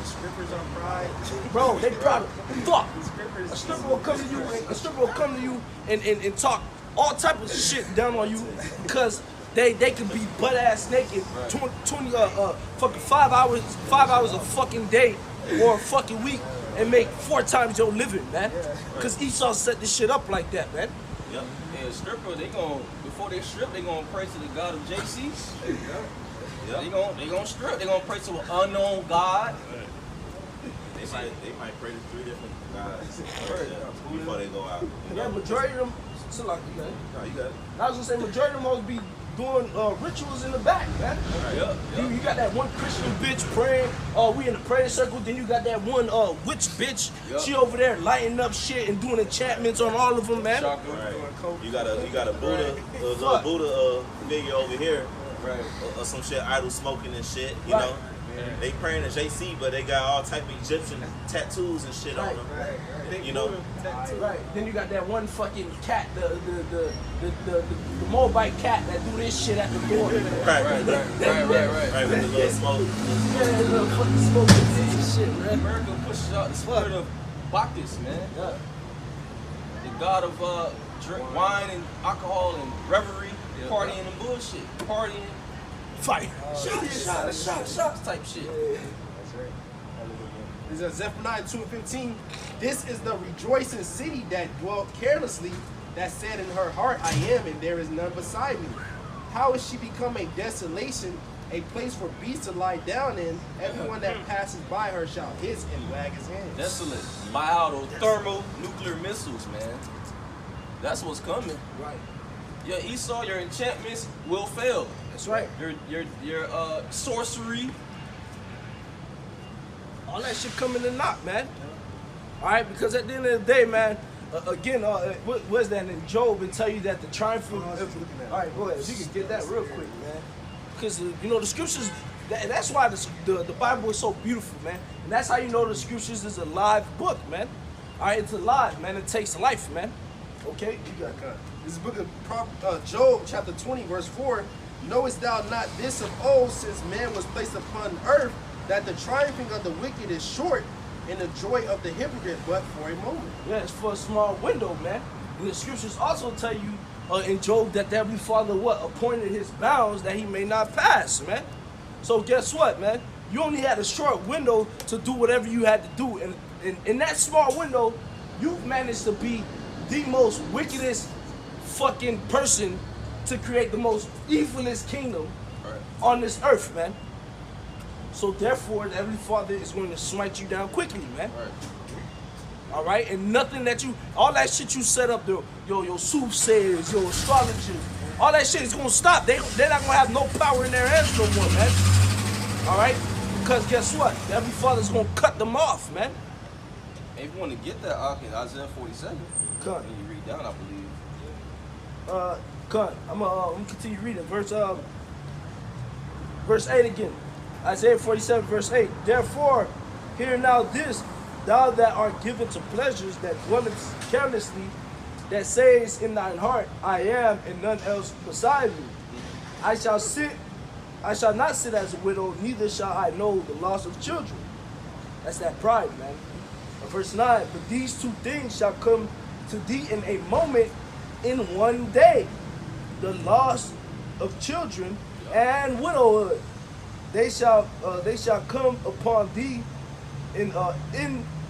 Strippers on pride. Bro, they proud of fuck. Strippers. A stripper will come to you and talk all type of shit down on you because they can be butt ass naked 20 fucking 5 hours a fucking day or a fucking week and make 4 times your living, man. Cause Esau set this shit up like that, man. Yep. And stripper, before they strip, they gonna pray to the God of JC. Yep. They gonna strip. They gonna pray to an unknown God. They might pray to 3 different guys before they go out. You Yeah, know? majority of them. So like, you know, No, you got it. I was gonna say majority of them must be doing rituals in the back, man. You got that one Christian bitch praying, we in the prayer circle, then you got that one witch bitch, Yup. she over there lighting up shit and doing enchantments on all of them, man. Chakra. Right. You got a Buddha, a little Fuck. Buddha figure over here, Right. or some shit idol smoking and shit. You Right. know, they praying to JC, but they got all type of Egyptian tattoos and shit Right. on them. You know, Right. Then you got that one fucking cat, the Moabite cat that do this shit at the door. right, Right. with the little smoke. Yeah, that little fucking smoke and shit, man. America pushes out the spirit of Bacchus, man. Yeah. The god of wine and alcohol and revelry, partying and bullshit, partying, Fight. shots type shit. That's right. This is Zephaniah 2:15. This is the rejoicing city that dwelt carelessly, that said in her heart, I am, and there is none beside me. How is she become a desolation, a place for beasts to lie down in? Everyone that passes by her shall hiss and wag his hands. Desolate, mild thermonuclear missiles, man. That's what's coming. Right. Your Esau, your enchantments will fail. That's right. Your sorcery. All that shit coming to knock, man. All right, because at the end of the day, man, again, what's that in Job and tell you that the triumphant. All right, go ahead. If you can get that real quick, man. Because you know the scriptures. That's why the Bible is so beautiful, man. And that's how you know the scriptures is a live book, man. All right, it's alive, man. It takes life, man. Okay, you got it. This is the book of Job, chapter 20, verse 4. Knowest thou not this of old, since man was placed upon earth, that the triumphing of the wicked is short, and the joy of the hypocrite but for a moment? Yeah, it's for a small window, man. And the scriptures also tell you in Job that the Heavenly Father appointed his bounds that he may not pass, man. So guess what, man? You only had a short window to do whatever you had to do, and in that small window, you've managed to be the most wickedest fucking person to create the most evilest kingdom on this earth, man. So therefore, the Heavenly Father is going to smite you down quickly, man. All right, and nothing that all that shit you set up, your soothsayers, your astrologers, all that shit is gonna stop. They're not gonna have no power in their hands no more, man. All right, because guess what? The Heavenly Father's gonna cut them off, man. And if you want to get that, in Isaiah 47, Come. when you read down, I believe, I'm gonna continue reading. Verse 8 again. Isaiah 47, verse 8. Therefore, hear now this, thou that art given to pleasures that dwellest carelessly, that sayest in thine heart, I am, and none else beside me. I shall not sit as a widow, neither shall I know the loss of children. That's that pride, man. Verse 9, but these two things shall come to thee in a moment, in one day. The loss of children and widowhood. They shall come upon thee in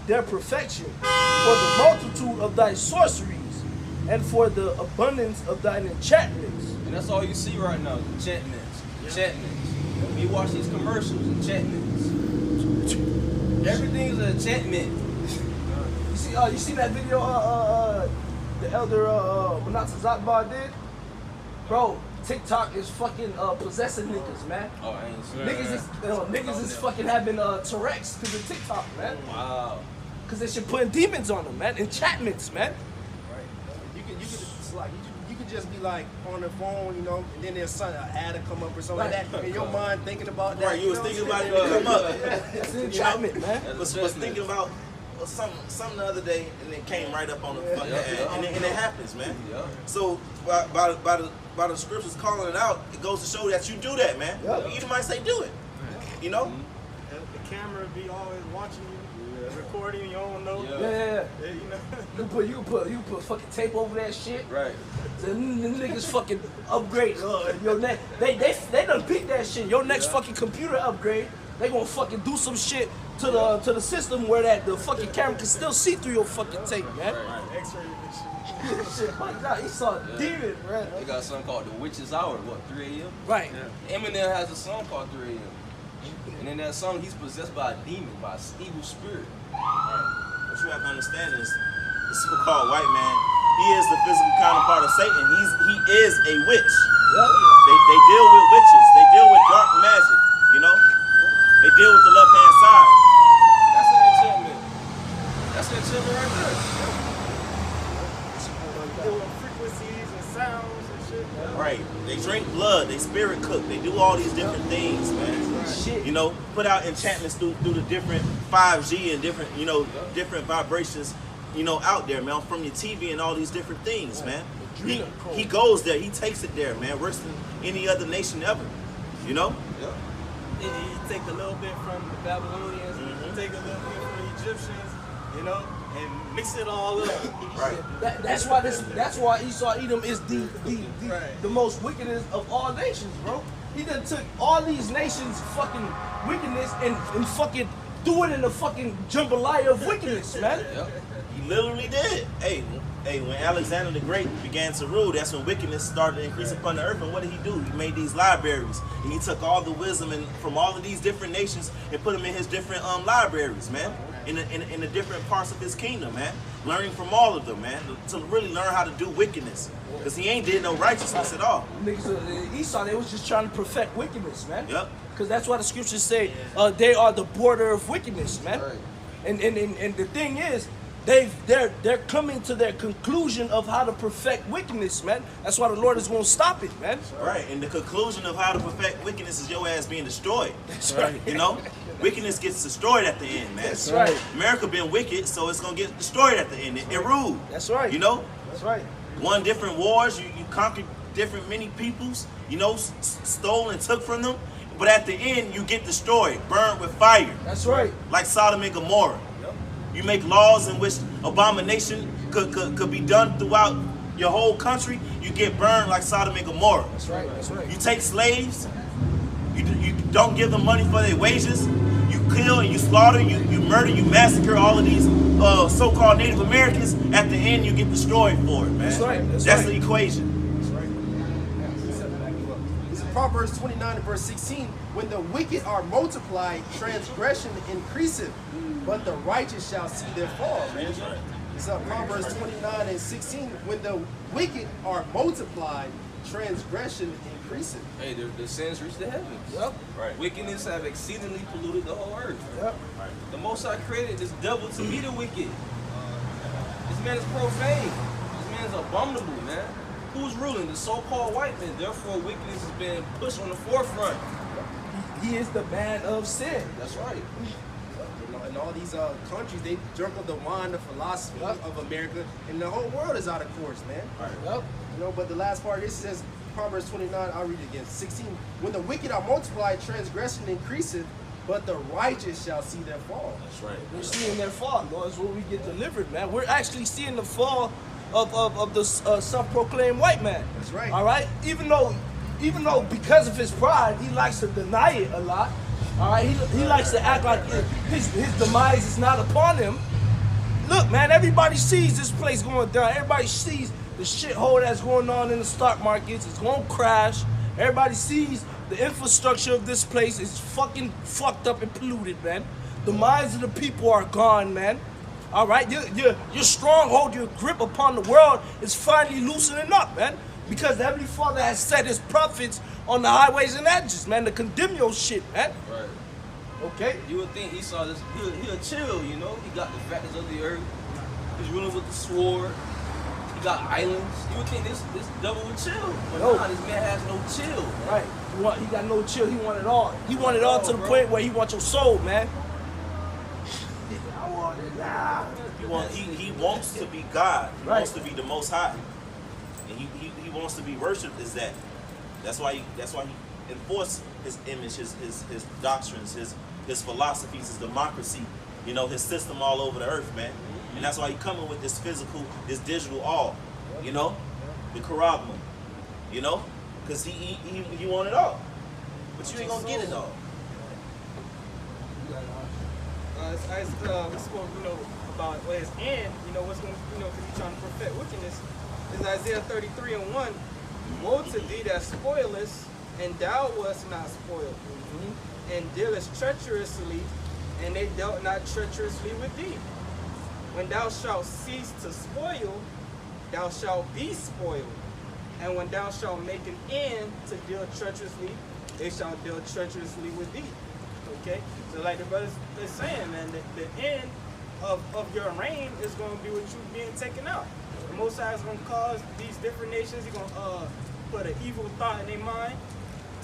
their perfection, for the multitude of thy sorceries, and for the abundance of thine enchantments. And that's all you see right now, enchantments. Enchantments. When you watch these commercials, enchantments. Everything is an enchantment. You see that video the elder Manasa Zakbar did? Bro, TikTok is fucking possessing niggas, man. Oh, I ain't seen Niggas is fucking having Tourette's because of TikTok, man. Wow. Because they should putting demons on them, man. Enchantments, man. Right. You could just be like on the phone, you know, and then there's an ad to come up or something like that. In your mind thinking about that. Right, you was thinking about it when it come up. It's an enchantment, man. Was thinking about something the other day, and it came right up on the fucking ad, and it happens, man. Yeah. So by the scriptures calling it out, it goes to show that you do that, man. Yep. You might say do it, you know. The camera be always watching you, recording, you don't know. Yeah. You know. You can put fucking tape over that shit. Right. So them niggas fucking upgrade. Your next, they done peaked that shit. Your next fucking computer upgrade, they gonna fucking do some shit to the system where the fucking camera can still see through your fucking tape, man. X-ray this shit. Shit, my God, he saw a demon, man. They got a song called The Witch's Hour, what, 3 a.m.? Right. Eminem has a song called 3 a.m. And in that song, he's possessed by a demon, by an evil spirit. What you have to understand is the so-called white man, he is the physical counterpart of Satan. He is a witch. Yep. They deal with witches. They deal with dark magic. You know, they deal with the left-hand side. That's an enchantment. That's an enchantment right there. Deal with frequencies and sounds and shit. Right. They drink blood. They spirit cook. They do all these different things, man. Shit. You know, put out enchantments through the different 5G and different, you know, different vibrations, you know, out there, man, from your TV and all these different things, man. He goes there. He takes it there, man. Worse than any other nation ever. You know? You take a little bit from the Babylonians, you take a little bit from the Egyptians, you know, and mix it all up. Right. That's why Esau Edom is the most wickedest of all nations, bro. He done took all these nations' fucking wickedness and fucking threw it in the fucking jambalaya of wickedness, man. He literally did. Hey, when Alexander the Great began to rule, that's when wickedness started to increase upon the earth. And what did he do? He made these libraries, and he took all the wisdom from all of these different nations and put them in his different libraries, man. In the different parts of his kingdom, man. Learning from all of them, man, to really learn how to do wickedness, because he ain't did no righteousness at all. Niggas, Esau, they was just trying to perfect wickedness, man. Yep. Because that's why the scriptures say they are the border of wickedness, man. Right. And the thing is, they're coming to their conclusion of how to perfect wickedness, man. That's why the Lord is going to stop it, man. Right. And the conclusion of how to perfect wickedness is your ass being destroyed. That's right. You know, wickedness gets destroyed at the end, man. That's right. America been wicked, so it's gonna get destroyed at the end. It ruled. That's right. You know, That's right. won different wars. You conquered different many peoples. You know, stole and took from them. But at the end, you get destroyed, burned with fire, That's right. like Sodom and Gomorrah. You make laws in which abomination could be done throughout your whole country. You get burned like Sodom and Gomorrah. That's right. That's right. You take slaves. You don't give them money for their wages. You kill and you slaughter. You murder. You massacre all of these so-called Native Americans. At the end, you get destroyed for it, man. That's right. That's That's right. the equation. Proverbs 29 and verse 16, when the wicked are multiplied, transgression increaseth, but the righteous shall see their fall, man. It's Proverbs 29 and 16, when the wicked are multiplied, transgression increaseth. Hey, the sins reach the heavens. Yep. Right. Wickedness have exceedingly polluted the whole earth. Yep. The Most High created this devil to be the wicked. This man is profane. This man is abominable, man. Who's ruling? The so-called white man. Therefore, wickedness has been pushed on the forefront. He is the man of sin. That's right. In all these countries, they drunk of the wine, the philosophy of America, and the whole world is out of course, man. Yep. You know, but the last part, this says, Proverbs 29, I'll read it again, 16. When the wicked are multiplied, transgression increaseth, but the righteous shall see their fall. That's right. We're seeing their fall, Lord. That's where we get delivered, man. We're actually seeing the fall of the self-proclaimed white man. That's right. All right? Even though because of his pride, he likes to deny it a lot. All right? He likes to act like his demise is not upon him. Look, man, everybody sees this place going down. Everybody sees the shithole that's going on in the stock markets. It's going to crash. Everybody sees the infrastructure of this place is fucking fucked up and polluted, man. The minds of the people are gone, man. All right? Your stronghold, your grip upon the world is finally loosening up, man. Because the Heavenly Father has set his prophets on the highways and edges, man, to condemn your shit, man. Right. Okay? You would think Esau, he'll chill, you know? He got the factors of the earth. He's ruling with the sword. He got islands. You would think this devil would chill. But No. nah, this man has no chill. Right. He got no chill. He want it all. He want it all to the point where he wants your soul, man. I want it now. He wants to be God. He Right. wants to be the Most High, and he wants to be worshipped as that. That's why he enforced his image, his doctrines, his philosophies, his democracy, you know, his system all over the earth, man. And that's why he coming with this physical, this digital all, you know, the Karagma, you know, because he want it all, but you ain't gonna get it all. We spoke, you know, about what his end, you know, what's going to, you know, because he's trying to perfect wickedness, is Isaiah 33:1. Woe to thee that spoilest, and thou wast not spoiled, and dealest treacherously, and they dealt not treacherously with thee. When thou shalt cease to spoil, thou shalt be spoiled. And when thou shalt make an end to deal treacherously, they shall deal treacherously with thee. Okay? So like the brothers is saying, man, the end of your reign is going to be with you being taken out. The Most High is going to cause these different nations, he's going to put an evil thought in their mind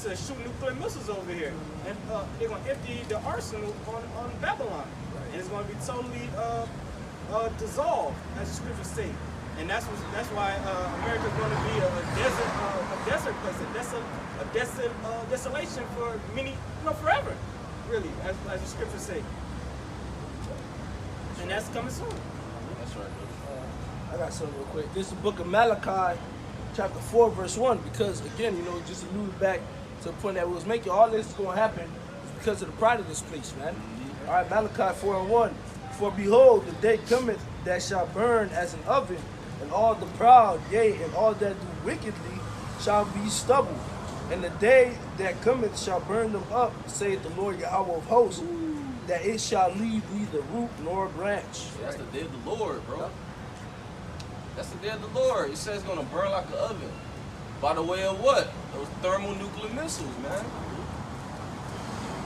to shoot nuclear missiles over here. And they're going to empty the arsenal on Babylon. And it's going to be totally dissolved, as the scriptures say. And that's why America's going to be a desert place, a desolation for many, forever, really, as the scriptures say. And that's coming soon. That's right, brother. I got something real quick. This is the book of Malachi, chapter 4, verse 1. Because, again, just alluded back to the point that we was making, all this is going to happen because of the pride of this place, man. All right, Malachi 4:1. For behold, the day cometh that shall burn as an oven, and all the proud, yea, and all that do wickedly shall be stubble. And the day that cometh shall burn them up, saith the Lord Yahweh of hosts, that it shall leave neither root nor branch. That's the day of the Lord, bro. That's the day of the Lord. It says it's going to burn like an oven. By the way of what? Those thermonuclear missiles, man.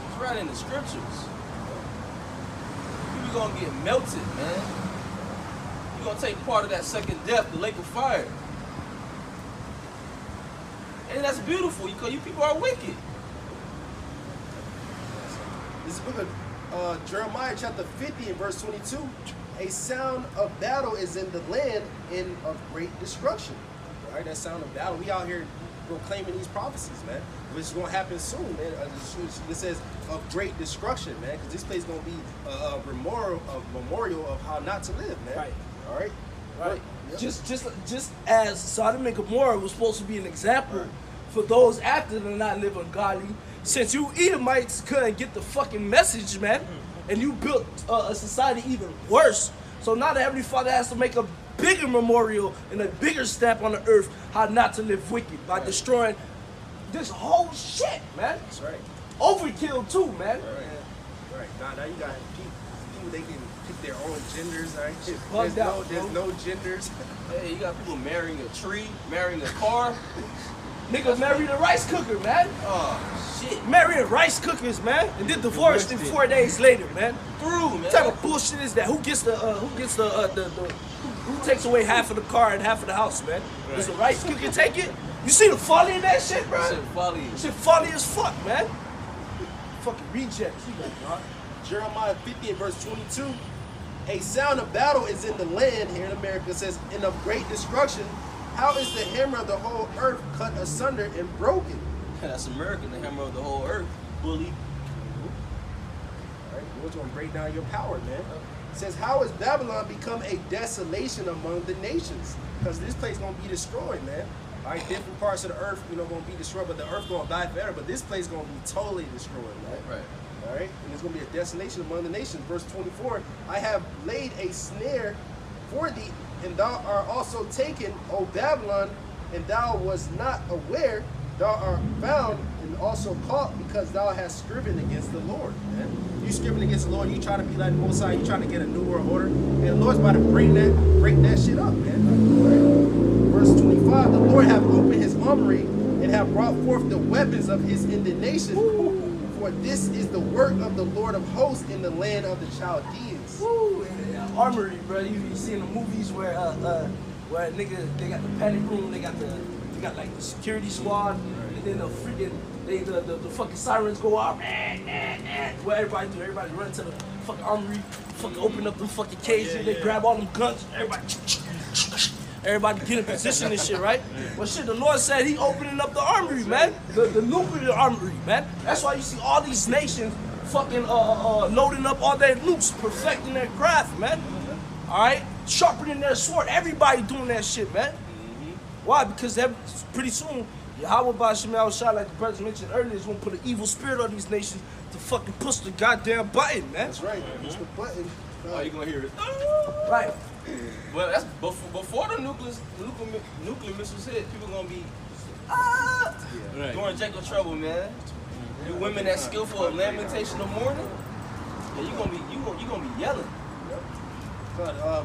It's right in the scriptures. You're going to get melted, man. You're going to take part of that second death, the lake of fire. And that's beautiful because you people are wicked. This is the book of Jeremiah chapter 50 and verse 22. A sound of battle is in the land and of great destruction. All right, that sound of battle. We out here proclaiming these prophecies, man. Which is going to happen soon, man. It says of great destruction, man. Because this place is going to be a memorial of how not to live, man. Right. All right? Right. Yep. Just as Sodom and Gomorrah was supposed to be an example for those after to not live ungodly, since you Edomites couldn't get the fucking message, man, and you built a society even worse. So now the Heavenly Father has to make a bigger memorial and a bigger stamp on the earth how not to live wicked by destroying this whole shit, man. That's right. Overkill too, man. Right. Now you got people, they can pick their own genders, all right? Bugged out, There's no genders. Hey, you got people marrying a tree, marrying a car. Nigga married a rice cooker, man. Oh, shit. Marrying rice cookers, man, and then divorced in 4 days later, man. Through, man. What type of bullshit is that? Who gets the Who takes away half of the car and half of the house, man? Does the rice cooker take it? You see the folly in that shit, bro? Shit folly. Shit folly as fuck, man. Fucking rejects. You got God. Jeremiah 50 and verse 22. A sound of battle is in the land, here in America, it says, and of great destruction. How is the hammer of the whole earth cut asunder and broken? That's American, the hammer of the whole earth. Bully. All right, we're going to break down your power, man. It says, how is Babylon become a desolation among the nations? Because this place going to be destroyed, man. All right, different parts of the earth, going to be destroyed, but the earth going to die forever. But this place going to be totally destroyed, man. Right. All right, and it's going to be a desolation among the nations. Verse 24, I have laid a snare for thee, and thou art also taken, O Babylon, and thou was not aware. Thou art found and also caught, because thou hast striven against the Lord, man. You striven against the Lord, you trying to be like the Most High, you trying to get a new world order, and the Lord's about to break that shit up, man. All right. Verse 25, the Lord hath opened his armory and have brought forth the weapons of his indignation. For this is the work of the Lord of hosts in the land of the Chaldeans. Woo, armory, bro. You seen the movies where nigga they got the panic room, they got like the security squad, and then the freaking the fucking sirens go off. What everybody run to the fucking armory, fucking open up the fucking cages, they grab all them guns, everybody get in position and shit, right? Well, shit, the Lord said he opening up the armory, man. The nuclear armory, man. That's why you see all these nations fucking loading up all their loops, perfecting their craft, man. All right? Sharpening their sword. Everybody doing that shit, man. Why? Because pretty soon, Yahweh Ba'Shem Shai, like the brother mentioned earlier, is going to put an evil spirit on these nations to fucking push the goddamn button, man. That's right. Push the button. Oh, you gonna hear it? Right. Well, that's before the nuclear missiles hit. People gonna be going Jacob trouble, man. You women that skillful of lamentation of mourning, yeah, you gonna be yelling. But,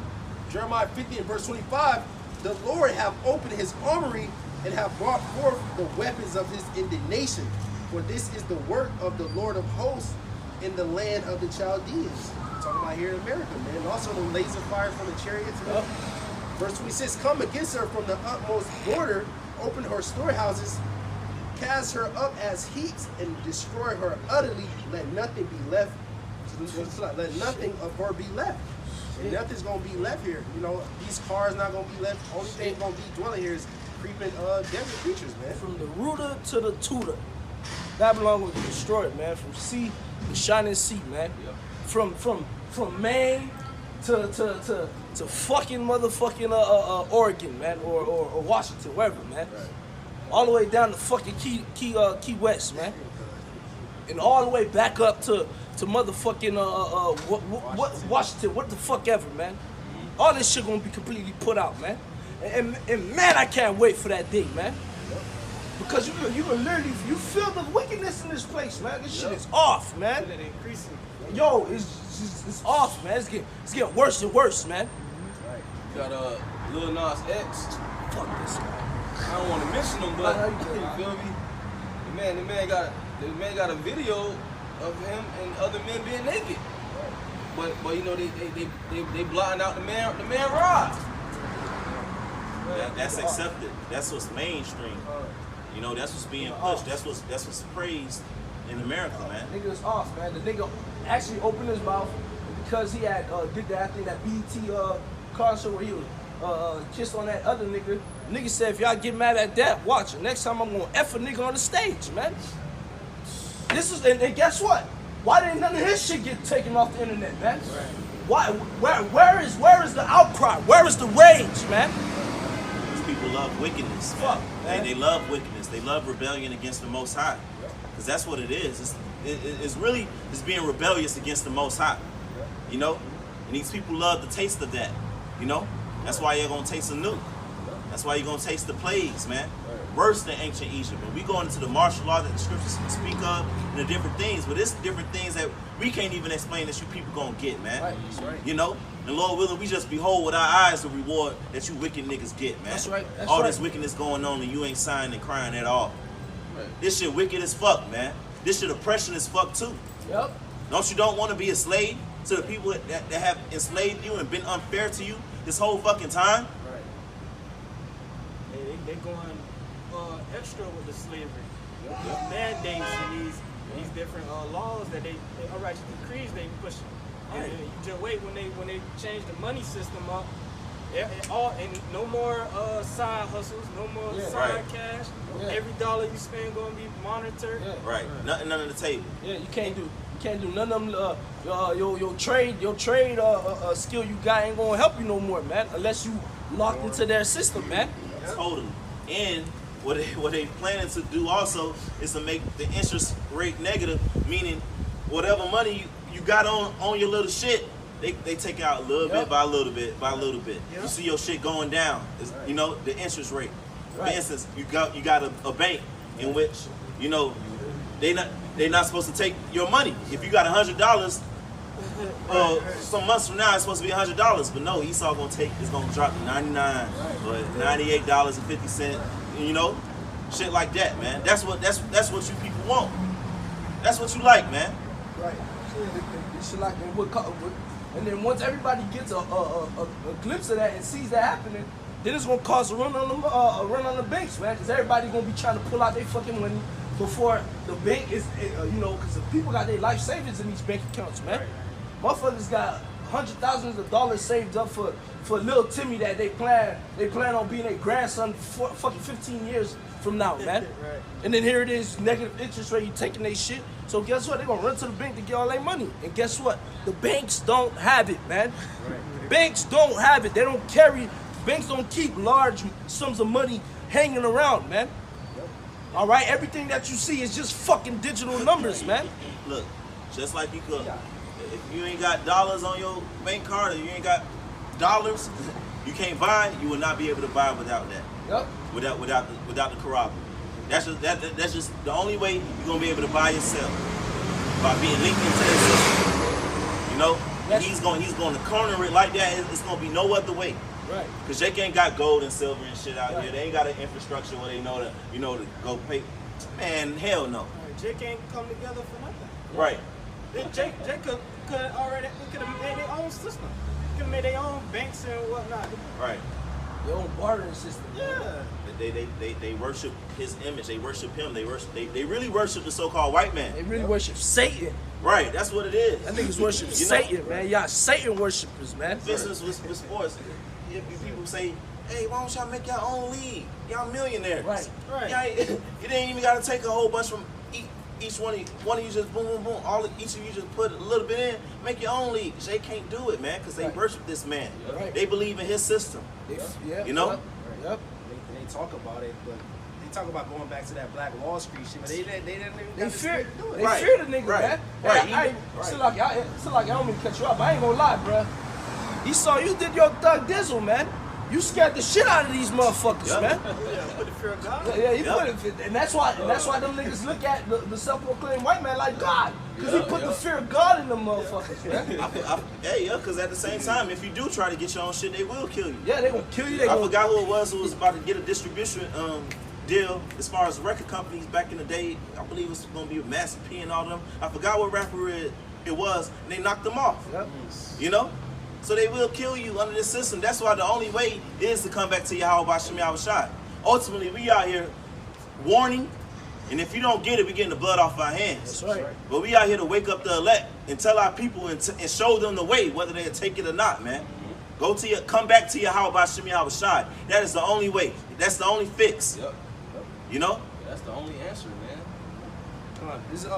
Jeremiah 50 and verse 25, the Lord have opened his armory and have brought forth the weapons of his indignation. For this is the work of the Lord of hosts in the land of the Chaldeans. Talking about here in America, man. And also the laser fire from the chariots. Man. Verse 26, come against her from the utmost border, open her storehouses, cast her up as heaps, and destroy her utterly. Let nothing be left. Let nothing of her be left. And nothing's gonna be left here. These cars not gonna be left. Only thing gonna be dwelling here is creeping desert creatures, man. From the rooter to the tutor, Babylon was destroyed, man. From sea to shining sea, man. Yep. From Maine to fucking motherfucking Oregon, man, or Washington, wherever, man. Right. All the way down to fucking Key West, man, and all the way back up to motherfucking Washington, what the fuck ever, man. All this shit gonna be completely put out, man. And man, I can't wait for that day, man. Because you can literally feel the wickedness in this place, man. This shit is off, man. And it increasing. Yo, it's off, man. It's getting worse and worse, man. Got Lil Nas X. Fuck this, man. I don't want to mention him, but How you you doing? feel me? The man got a video of him and other men being naked. But they blotting out the man Rod. That's accepted. That's what's mainstream. That's what's being pushed. That's what's praised in America, man. Nigga's off, man. The nigga actually opened his mouth because he had did that thing, that BET concert where he was kissed on that other nigga. Nigga said, if y'all get mad at that, watch it. Next time I'm gonna F a nigga on the stage, man. This is and guess what? Why didn't none of his shit get taken off the internet, man? Why? Where is the outcry? Where is the rage, man? These people love wickedness. Fuck, man. They love wickedness. They love rebellion against the Most High. Because that's what it is. It's really being rebellious against the Most High. And these people love the taste of that. That's why you're going to taste the new. That's why you're going to taste the plagues, man. Worse than ancient Egypt. And we going into the martial law that the scriptures speak of and the different things. But it's different things that we can't even explain that you people going to get, man. Right, that's right. And Lord willing, we just behold with our eyes the reward that you wicked niggas get, man. That's right. That's all right. this wickedness going on and you ain't sighing and crying at all. Right. This shit wicked as fuck, man. This shit oppression as fuck too. Yep. Don't want to be a slave to the people that have enslaved you and been unfair to you? this whole fucking time? Right. They going extra with the slavery. The mandates and these different laws that they unrighteous decrees they pushing. And you just wait when they change the money system up. And no more side hustles, no more side cash. Yeah. Every dollar you spend gonna be monitored. Yeah. Right. Nothing under the table. Yeah, you can't do none of them. Your trade skill you got ain't gonna help you no more, man. Unless you locked into their system, man. Totally. And what they planning to do also is to make the interest rate negative, meaning whatever money you got on your little shit, they take out a little bit by a little bit by a little bit. Yep. You see your shit going down. You know, the interest rate. Right. For instance, you got a bank in which, you know, they not supposed to take your money. If you got $100, some months from now it's supposed to be $100, but no, Esau it's gonna drop to 99 or $98.50. You know, shit like that, man. That's what you people want. That's what you like, man. Right. Shit like and then once everybody gets a glimpse of that and sees that happening, then it's gonna cause a run on the banks, man. Because everybody's gonna be trying to pull out their fucking money before the bank is, because the people got their life savings in these bank accounts, man. Motherfuckers got $100,000s of dollars saved up for little Timmy that they plan on being a grandson for fucking 15 years from now, man. Right. And then here it is, negative interest rate, you taking their shit. So guess what? They're gonna run to the bank to get all their money. And guess what? The banks don't have it, man. Banks don't have it. They don't carry, banks don't keep large sums of money hanging around, man. All right, everything that you see is just fucking digital numbers, man. Look, just like you could, if you ain't got dollars on your bank card or you ain't got dollars, you can't buy. You will not be able to buy without that. Yep. Without the corral. That's just the only way you're gonna be able to buy yourself, by being linked into that system. You know, and he's going to corner it like that. It's gonna be no other way. Right. Cause Jake ain't got gold and silver and shit out here. They ain't got an infrastructure where they know to go pay. Man, hell no. Jake ain't come together for nothing. Right. Jake could have made their own system. Could have made their own banks and whatnot. Right. Their own bartering system. Yeah. They worship his image. They worship him. They really worship the so-called white man. They really worship Satan. Right. That's what it is. That niggas worship Satan, man. Y'all Satan worshipers, man. Business with sports. If people say, hey, why don't y'all make your own league? Y'all millionaires. Right. You ain't even got to take a whole bunch from each one of you just boom, boom, boom. Each of you just put a little bit in. Make your own league. They can't do it, man, because they worship this man. Right. They believe in his system. Yeah. You know? Yep. They talk about it, but they talk about going back to that Black Wall Street shit, but they didn't even They fear do it. They Right. fear the nigga, Right. man. Right. Hey, still like I don't mean to cut you off, but I ain't gonna lie, bro. Esau, you did your thug dizzle, man. You scared the shit out of these motherfuckers, man. Yeah, put the fear of God. Yeah, he put it, and that's why them niggas look at the self-proclaimed white man like God, because he put the fear of God in them motherfuckers, man. Because at the same time, if you do try to get your own shit, they will kill you. Yeah, they gonna kill you. I forgot who it was about to get a distribution deal as far as record companies back in the day. I believe it was going to be with Master P and all them. I forgot what rapper it was, and they knocked them off. Yep. You know? So they will kill you under this system. That's why the only way is to come back to Yahweh Shem Yahushai. Ultimately, we out here warning, and if you don't get it, we getting the blood off our hands. That's right. But we out here to wake up the elect and tell our people and show them the way, whether they take it or not, man. Come back to Yahweh Shem Yahushai. That is the only way. That's the only fix. Yep. You know? Yeah, that's the only answer, man. Come on, this is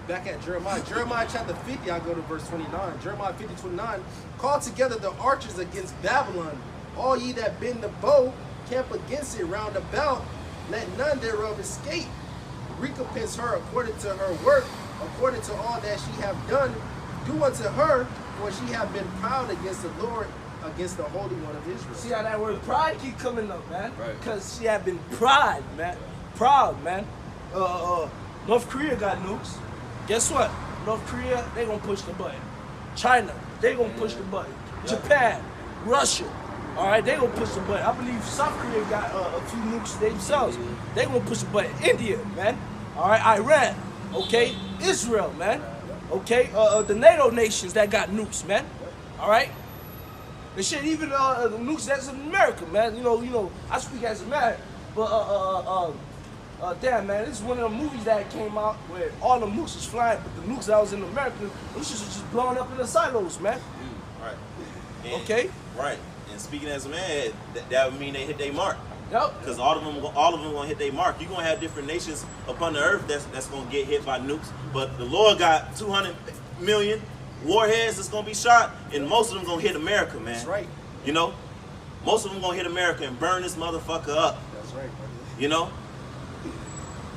back at Jeremiah. Jeremiah chapter 50, I'll go to verse 29. Jeremiah 50:29. Call together the archers against Babylon. All ye that bend the bow, camp against it round about. Let none thereof escape. Recompense her according to her work, according to all that she have done. Do unto her, for she have been proud against the Lord, against the Holy One of Israel. See how that word pride keep coming up, man? Right. Because she had been proud, man. Proud, man. North Korea got nukes. Guess what? North Korea, they gonna push the button. China, they gonna push the button. Japan, Russia, all right, they gonna push the button. I believe South Korea got a few nukes themselves. They gonna push the button. India, man. All right, Iran, okay. Israel, man. Okay, the NATO nations that got nukes, man. All right. And shit, even the nukes that's in America, man. You know, I speak as a man, but damn, man, this is one of the movies that came out where all the nukes was flying, but the nukes that was in America, those shits was just blowing up in the silos, man. Right. And, Okay. Right. And speaking as a man, that would mean they hit their mark. Yep. Because all of them gonna hit their mark. You're gonna have different nations upon the earth that's gonna get hit by nukes. But the Lord got 200 million warheads that's gonna be shot, and most of them gonna hit America, man. That's right. You know, most of them gonna hit America and burn this motherfucker up. That's right, brother. You know.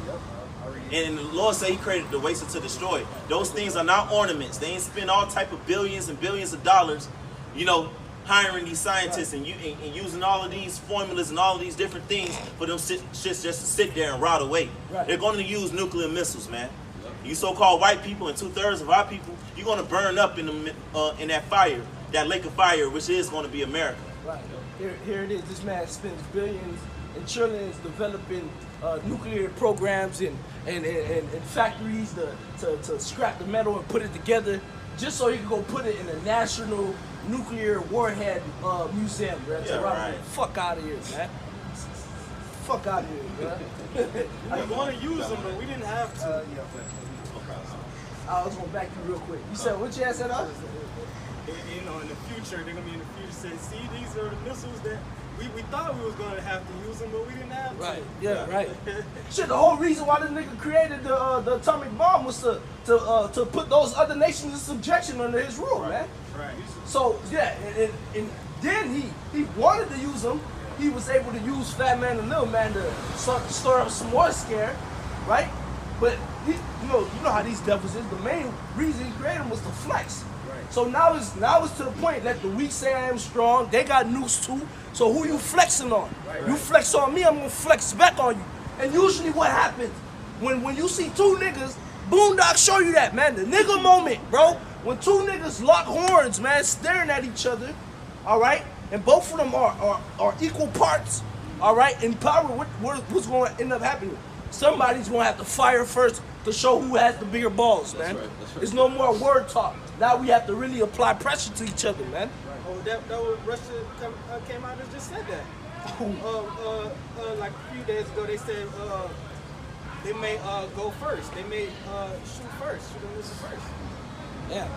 Yep. I read And the Lord said He created the waste to destroy. Those things are not ornaments. They ain't spend all type of billions and billions of dollars, you know, hiring these scientists and using all of these formulas and all of these different things for them shits just to sit there and rot away. Right. They're going to use nuclear missiles, man. You so-called white people and 2/3 of our people, you're going to burn up in that fire, that lake of fire, which is going to be America. Right. Here it is. This man spends billions and trillions developing nuclear programs and factories to scrap the metal and put it together, just so he can go put it in a national nuclear warhead museum, bro. Yeah, right. Fuck out of here, man. Fuck out of here, bro. We want to use them, but we didn't have to. I was gonna back you real quick. You said what you had said up? You know, in the future, they're gonna be in the future saying, see, these are the missiles that we thought we was gonna have to use them, but we didn't have to. Right. Yeah. Right. Shit. The whole reason why this nigga created the atomic bomb was to put those other nations in subjection under his rule, man. Right. So yeah, and then he wanted to use them. He was able to use Fat Man and Little Man to stir up some more scare, right? But you know how these devils is. The main reason he created them was to flex. Right. So now it's to the point that the weak say I am strong. They got nukes too. So who you flexing on? Right. You flex on me, I'm gonna flex back on you. And usually what happens when you see two niggas, Boondock show you that, man. The nigga moment, bro. When two niggas lock horns, man, staring at each other, all right, and both of them are equal parts, all right, in power. What's going to end up happening? Somebody's going to have to fire first to show who has the bigger balls, man. That's right. There's no more word talk. Now we have to really apply pressure to each other, man. Oh, that was Russia came out and just said that. Like a few days ago, they said they may go first. They may shoot the missile first. Yeah,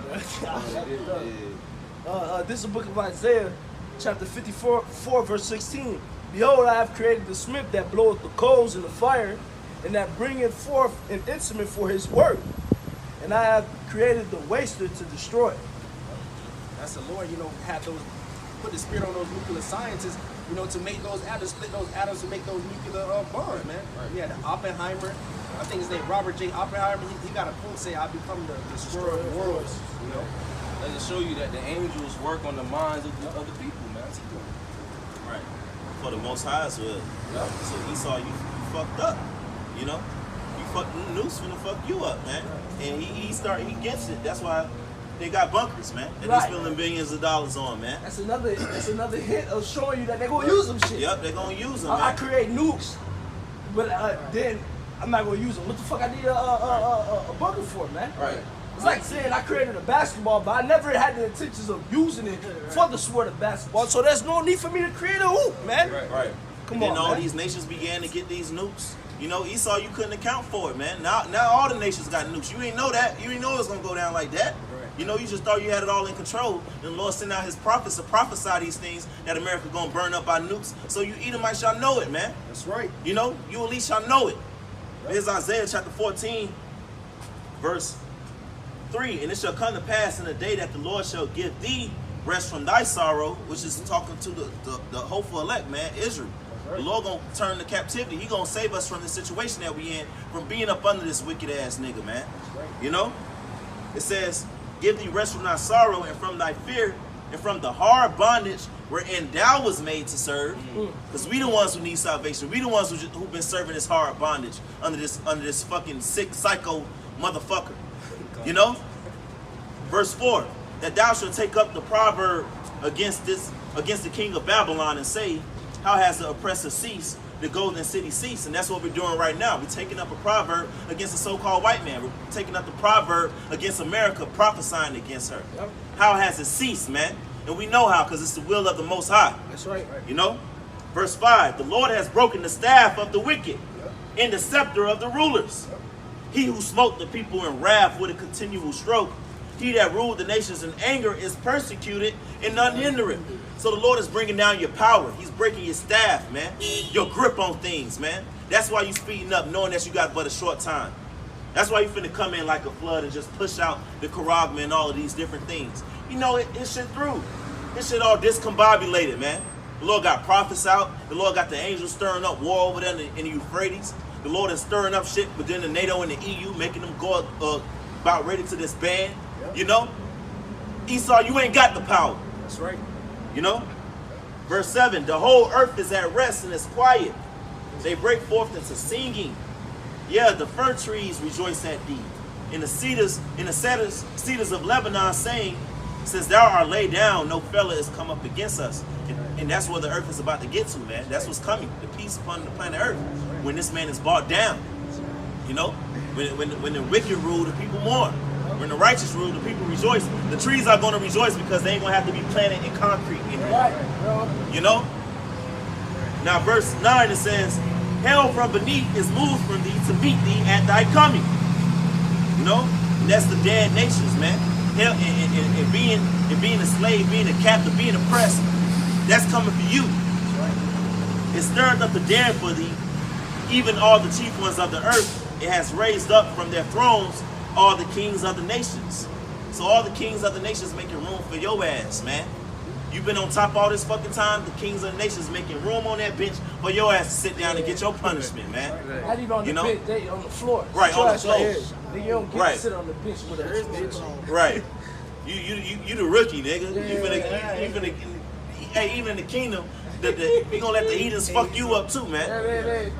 bro. This is the book of Isaiah, chapter 54, verse 16. Behold, I have created the smith that bloweth the coals in the fire, and that bringeth forth an instrument for his work. And I have created the waster to destroy. That's the Lord, put the spirit on those nuclear scientists, to make those atoms, split those atoms to make those nuclear bombs, man. Right. We had Oppenheimer, I think his name Robert J. Oppenheimer. He got a quote say, "I become the destroyer of worlds." That just show you that the angels work on the minds of the people, man. Right. For the Most High's will. Yeah. So Esau, you fucked up. You know? You fucked Noose finna fuck you up, man. And he gets it. That's why they got bunkers, man. That Right. they spending billions of dollars on, man. That's another hint of showing you that they're gonna use them shit. Yep, they're gonna use them, I man. create nukes, but then I'm not gonna use them. What the fuck I need a bunker for, man? Right. It's like saying I created a basketball, but I never had the intentions of using it for the sport of basketball. So there's no need for me to create a hoop, man. Right. Come Then on, all man. these nations began to get these nukes. Esau, you couldn't account for it, man. Now all the nations got nukes. You ain't know that. You didn't know it was gonna go down like that. You just thought you had it all in control. And the Lord sent out his prophets to prophesy these things that America gonna burn up by nukes. So you Edomites shall know it, man. That's right. You at least shall know it. Here's Isaiah chapter 14, verse 3. And it shall come to pass in the day that the Lord shall give thee rest from thy sorrow, which is talking to the hopeful elect, man, Israel. right. The Lord gonna turn the captivity. He gonna save us from the situation that we in, from being up under this wicked ass nigga, man. Right. It says, give thee rest from thy sorrow and from thy fear and from the hard bondage wherein thou was made to serve. Because we the ones who need salvation. We the ones who've been serving this hard bondage under this fucking sick psycho motherfucker. Verse 4, that thou shalt take up the proverb against the king of Babylon and say, how has the oppressor ceased? The golden city ceased. And that's what we're doing right now. We're taking up a proverb against the so-called white man. We're taking up the proverb against America, prophesying against her. Yep. How has it ceased, man? And we know how, because it's the will of the Most High. That's right. You know? Verse 5, the Lord has broken the staff of the wicked and the scepter of the rulers. He who smote the people in wrath with a continual stroke. He that ruled the nations in anger is persecuted and none hinder it. So the Lord is bringing down your power. He's breaking your staff, man. Your grip on things, man. That's why you speeding up, knowing that you got but a short time. That's why you finna come in like a flood and just push out the charagma and all of these different things. You know, it shit through. This shit all discombobulated, man. The Lord got prophets out. The Lord got the angels stirring up war over there in the Euphrates. The Lord is stirring up shit within the NATO and the EU, making them go about ready to disband. You know? Esau, you ain't got the power. That's right. You know? Verse 7, the whole earth is at rest and is quiet. They break forth into singing. Yeah, the fir trees rejoice at thee. And the cedars of Lebanon saying, since thou art laid down, no fella is come up against us. And that's where the earth is about to get to, man. That's what's coming. The peace upon the planet earth. When this man is brought down. You know? When the wicked rule, the people mourn. When the righteous rule, the people rejoice. The trees are going to rejoice because they ain't going to have to be planted in concrete anymore. You know? Now, verse 9, it says, hell from beneath is moved from thee to meet thee at thy coming. You know? And that's the dead nations, man. Hell, and being a slave, being a captive, being oppressed, that's coming for you. It stirred up the dead for thee, even all the chief ones of the earth. It has raised up from their thrones all the kings of the nations. So all the kings of the nations making room for your ass, man. You've been on top all this fucking time. The kings of the nations making room on that bench for your ass to sit down and get your punishment, man. Not even on the bench, they on the floor. Right, on the floor. You don't get to sit on the bench with a bitch. Right. You the rookie, nigga. Hey, even in the kingdom, we gonna let the heathens fuck you up too, man.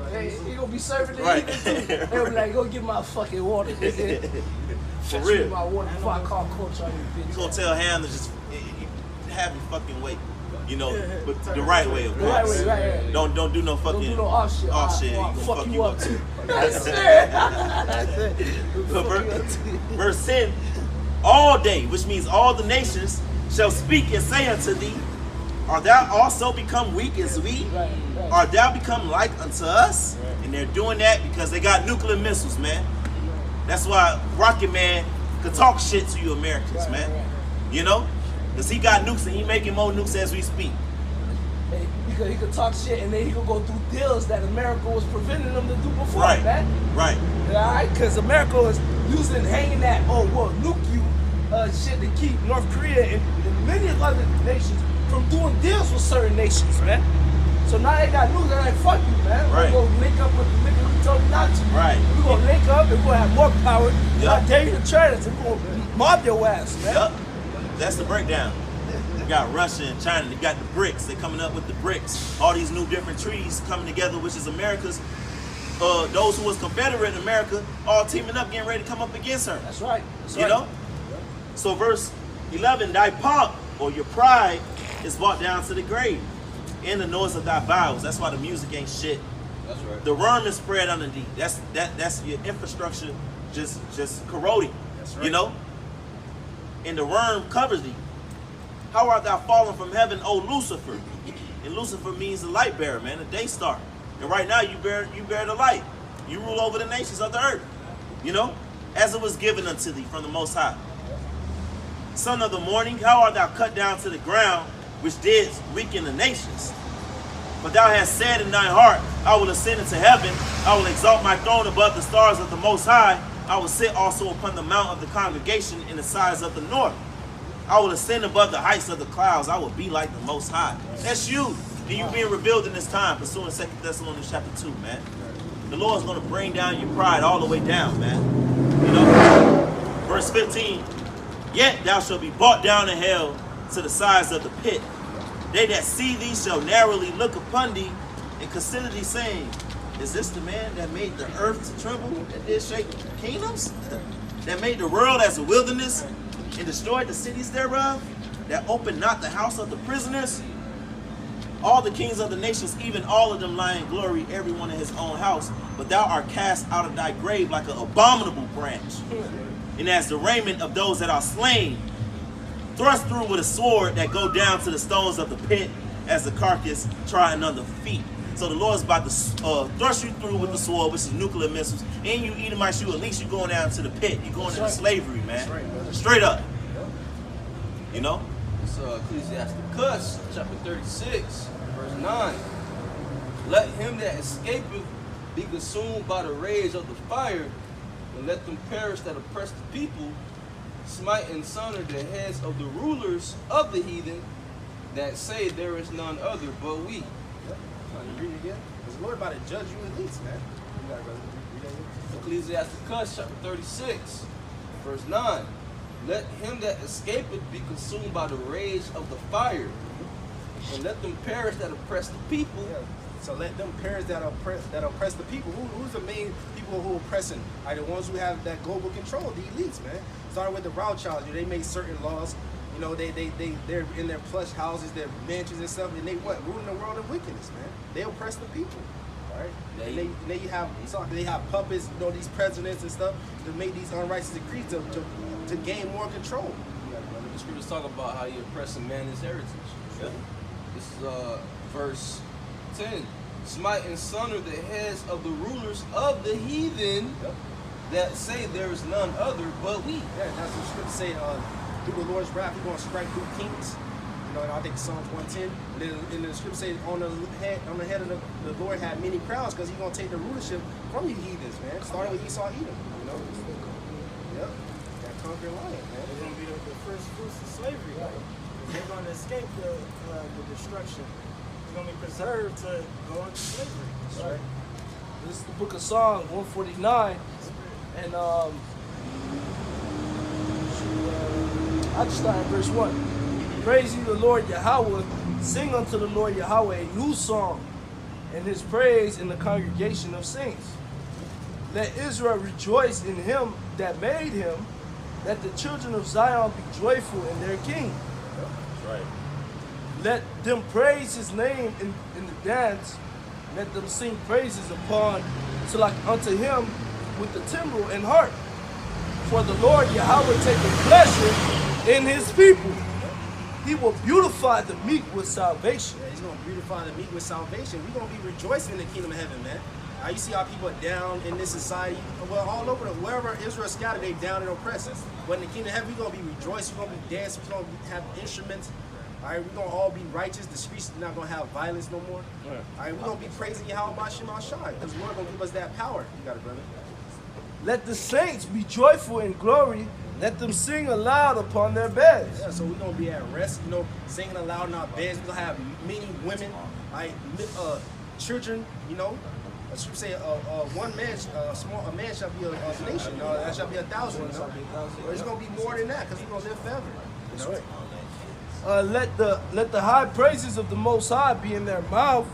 He gonna be serving the Right. heathens too. They'll be like, go get my fucking water. For real. My water before I call coach on you, bitch. You gonna tell Ham to just have me fucking wait. You know, but the right way, of The right course. way, right. Don't do no fucking Don't do no off shit. off shit. I'll He gonna fuck you up too. That's it. Verse 10, all day, which means all the nations, shall speak and say unto thee, art thou also become weak as we? Right. Art thou become like unto us? Right. And they're doing that because they got nuclear missiles, man. That's why Rocket Man could talk shit to you Americans, man. Right. You know? Because he got nukes and he making more nukes as we speak. Hey, because he could talk shit and then he could go through deals that America was preventing them to do before, right. man. Right. Alright? Because America was using hanging that, nuke you shit to keep North Korea and many other nations from doing deals with certain nations, man. So now they got nukes, they're like, fuck you, man. Right. We're going to link up with the niggas we told you not to. Right. We're going to link up and we're going to have more power. Yep. I dare you to try this and we're going to mob your ass, man. Yep. That's the breakdown. You got Russia and China, they got the BRICS. They're coming up with the BRICS. All these new different treaties coming together, which is America's, those who was Confederate in America, all teaming up, getting ready to come up against her. That's right. You know? So verse 11, thy pomp or your pride is brought down to the grave, and the noise of thy bowels. That's why the music ain't shit. That's right. The worm is spread under thee. That's your infrastructure just corroding. That's right. You know? And the worm covers thee. How art thou fallen from heaven, O Lucifer? And Lucifer means the light bearer, man, the day star. And right now you bear the light. You rule over the nations of the earth. You know? As it was given unto thee from the Most High. Son of the morning, how art thou cut down to the ground, which didst weaken the nations? But thou hast said in thine heart, I will ascend into heaven. I will exalt my throne above the stars of the Most High. I will sit also upon the mount of the congregation in the sides of the north. I will ascend above the heights of the clouds. I will be like the Most High. That's you. And you being revealed in this time, pursuing 2 Thessalonians chapter 2, man. The Lord's going to bring down your pride all the way down, man. You know? Verse 15. Yet thou shalt be brought down to hell to the sides of the pit. They that see thee shall narrowly look upon thee and consider thee, saying, is this the man that made the earth to tremble, that did shake kingdoms, that made the world as a wilderness, and destroyed the cities thereof, that opened not the house of the prisoners? All the kings of the nations, even all of them lie in glory, every one in his own house. But thou art cast out of thy grave like an abominable branch, and as the raiment of those that are slain. thrust through with a sword that go down to the stones of the pit as the carcass trodden under feet. So the Lord's about to thrust you through with the sword, which is nuclear missiles. And you Edomites, at least you're going down to the pit. You're going into slavery, man. Straight up. You know? It's Ecclesiasticus, chapter 36, verse 9. Let him that escapeth be consumed by the rage of the fire, and let them perish that oppress the people. Smite and sunder the heads of the rulers of the heathen, that say there is none other but we. Read it again. Because the Lord about to judge you at least, man. You got to read that again. Ecclesiasticus chapter 36, verse 9. Let him that escapeth be consumed by the rage of the fire, and let them perish that oppress the people. Yeah. So let them perish that oppress the people. Who's the main people who are oppressing? Are the ones who have that global control, the elites, man. Starting with the Rothschilds, they made certain laws. You know, they're in their plush houses, their mansions and stuff, and they ruling the world in wickedness, man. They oppress the people, right? And they have puppets, these presidents and stuff to make these unrighteous decrees to gain more control. The scriptures talk about how you oppress a man his heritage. Yeah. This is verse 10. Smite and sunder the heads of the rulers of the heathen, that say there is none other but we. Yeah, that's what the scripture say. Through the Lord's wrath, we're going to strike through kings. You know, and I think Psalms 110. And then the scripture says on the head of the Lord had many crowns, because he's going to take the rulership from you heathens, man. Starting with Esau, Edom. You know. Yep. That conquering lion, man. They're going to be the first fruits of slavery. They're going to escape the destruction. They're going to be preserved to go into slavery. That's right. This is the book of Psalms 149, and I just start at verse 1. Praise ye the Lord Yahweh, sing unto the Lord Yahweh a new song, and his praise in the congregation of saints. Let Israel rejoice in him that made him, let the children of Zion be joyful in their king. That's right. Let them praise his name in the dance, let them sing praises unto him with the timbrel and harp. For the Lord Yahweh taketh pleasure in his people. He will beautify the meek with salvation. Yeah, he's going to beautify the meek with salvation. We're going to be rejoicing in the kingdom of heaven, man. You see how people are down in this society. Well, all over, wherever Israel scattered, they down and oppressed. But in the kingdom of heaven, we're going to be rejoicing. We're going to be dancing. We're going to have instruments. All right, we're going to all be righteous. The streets are not going to have violence no more. All right, we're going to be praising Yahweh B'Shem Al-Shai, because the Lord going to give us that power. You got it, brother. Let the saints be joyful in glory. Let them sing aloud upon their beds. Yeah, so we're going to be at rest, singing aloud in our beds. We're going to have many women, children, As you say, one man, a man shall be a nation. That shall be 1,000. But it's going to be more than that, because we're going to live forever. That's right. Let the high praises of the Most High be in their mouth,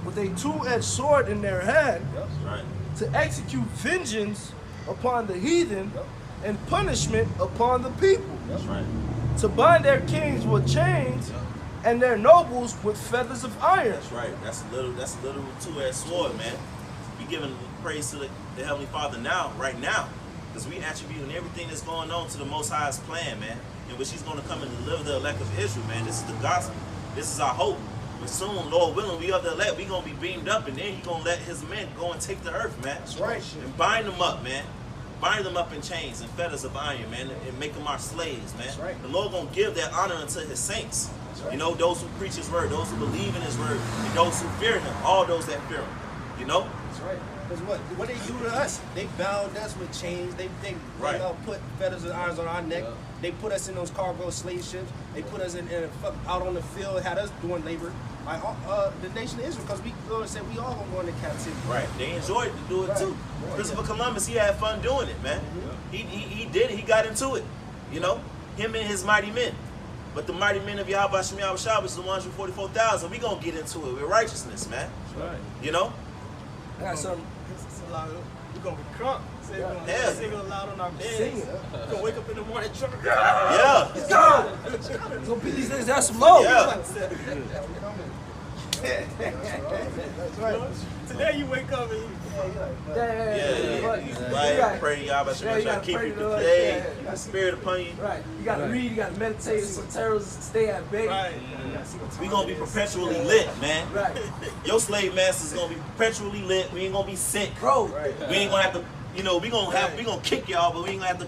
with a two-edged sword in their hand, Right. to execute vengeance upon the heathen, and punishment upon the people. That's right. To bind their kings with chains, and their nobles with feathers of iron. That's right. That's a little two-edged sword, man. We giving praise to the Heavenly Father now, right now, because we attributing everything that's going on to the Most High's plan, man, in which He's going to come and deliver the elect of Israel, man. This is the gospel. This is our hope. But soon, Lord willing, we are the elect. We're going to be beamed up, and then He's going to let His men go and take the earth, man. That's right. And bind them up, man. Bind them up in chains and fetters of iron, man, and make them our slaves, man. That's right. The Lord gonna give that honor unto His saints. Right. Those who preach His word, those who believe in His word, and those who fear Him, all those that fear Him. That's right. Because what they do to us, they bound us with chains. They right. Put feathers and irons on our neck. Yeah. They put us in those cargo slave ships. They put us out on the field, had us doing labor. The nation of Israel, because we said we all gonna go into captivity. Right. They enjoyed to do it too. Right. Christopher Columbus, he had fun doing it, man. He did it. He got into it. Him and his mighty men. But the mighty men of Yahweh B'Shem Al-Shai, which is the 144,000, we gonna get into it with righteousness, man. Right. I got something. We're gonna be crunk. We're gonna sing aloud on our beds. We're gonna wake up in the morning drunk. Yeah. Let's go. It's gonna be these days. That's some low. Yeah. That's right. Today you wake up and you, Right, pray to y'all about Yeah, you trying gotta to keep pray you to the Lord. today. Yeah. The spirit upon you. Right. You gotta read, you gotta meditate, some terrors, stay at bay. right. We gonna be perpetually lit, man. Right. Your slave master's gonna be perpetually lit. We ain't gonna be sick. Bro. We ain't gonna have to, we gonna kick y'all, but we ain't gonna have to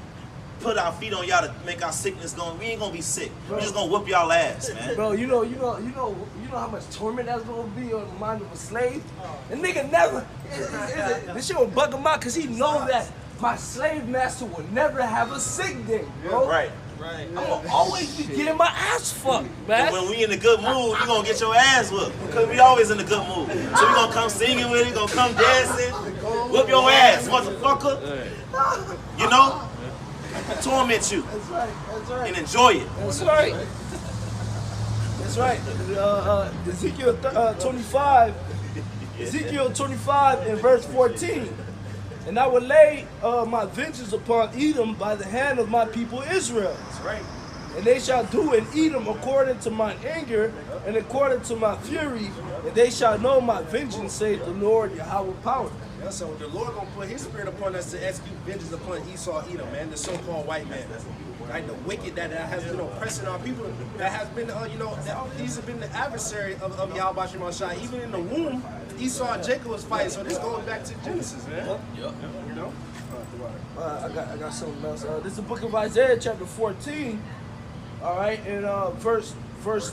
put our feet on y'all to make our sickness going. We ain't gonna be sick. We just gonna whoop y'all ass, man. Bro, you know how much torment that's gonna be on the mind of a slave? The nigga never, this shit will bug him out because he know that my slave master will never have a sick day, bro. Right. Right. I'm gonna always be getting my ass fucked, And man. when we in a good mood, you gonna get your ass whooped. Because we always in a good mood. So we gonna come singing with it, gonna come dancing, whoop your ass, motherfucker. You know? Torment you That's right, that's right. and enjoy it. That's right. That's right. Ezekiel 25. Ezekiel 25 and verse 14. And I will lay my vengeance upon Edom by the hand of my people Israel. That's right. And they shall do in Edom according to mine anger and according to my fury. And they shall know my vengeance, saith the Lord Yahweh power. Yeah, so the Lord gonna put His spirit upon us to execute vengeance upon Esau, Edom, man, the so-called white man, right? The wicked that has been oppressing our people, that has been, he's been the adversary of Yahweh Shem Shai. Even in the womb, Esau and Jacob was fighting. So this goes back to Genesis, man. Yep. You know. I got something else. This is the book of Isaiah, chapter 14. All right, and verse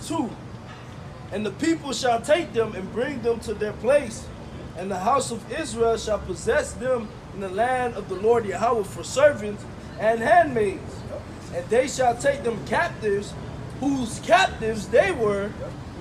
2. And the people shall take them and bring them to their place, and the house of Israel shall possess them in the land of the Lord Yahweh for servants and handmaids. And they shall take them captives, whose captives they were,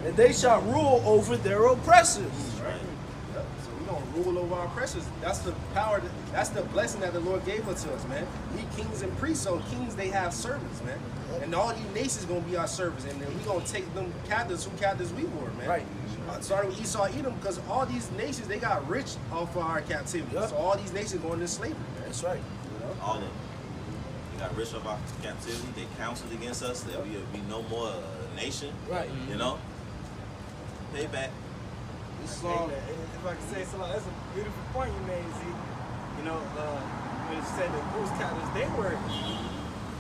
and they shall rule over their oppressors. So we gonna rule over our oppressors. That's the power. That's the blessing that the Lord gave unto us, man. We kings and priests. So kings, they have servants, man. And all these nations gonna be our servants, and then we gonna take them captives, who captives we were, man. Right. Starting with Esau, Edom, because all these nations, they got rich off of our captivity. Yep. So all these nations going into slavery, man. That's right. All of them. They got rich of our captivity. They counseled against us that we would be no more a nation. Right. You know? Payback. If I could say so, that's a beautiful point you made, Z. You know, when you said that whose captives they were,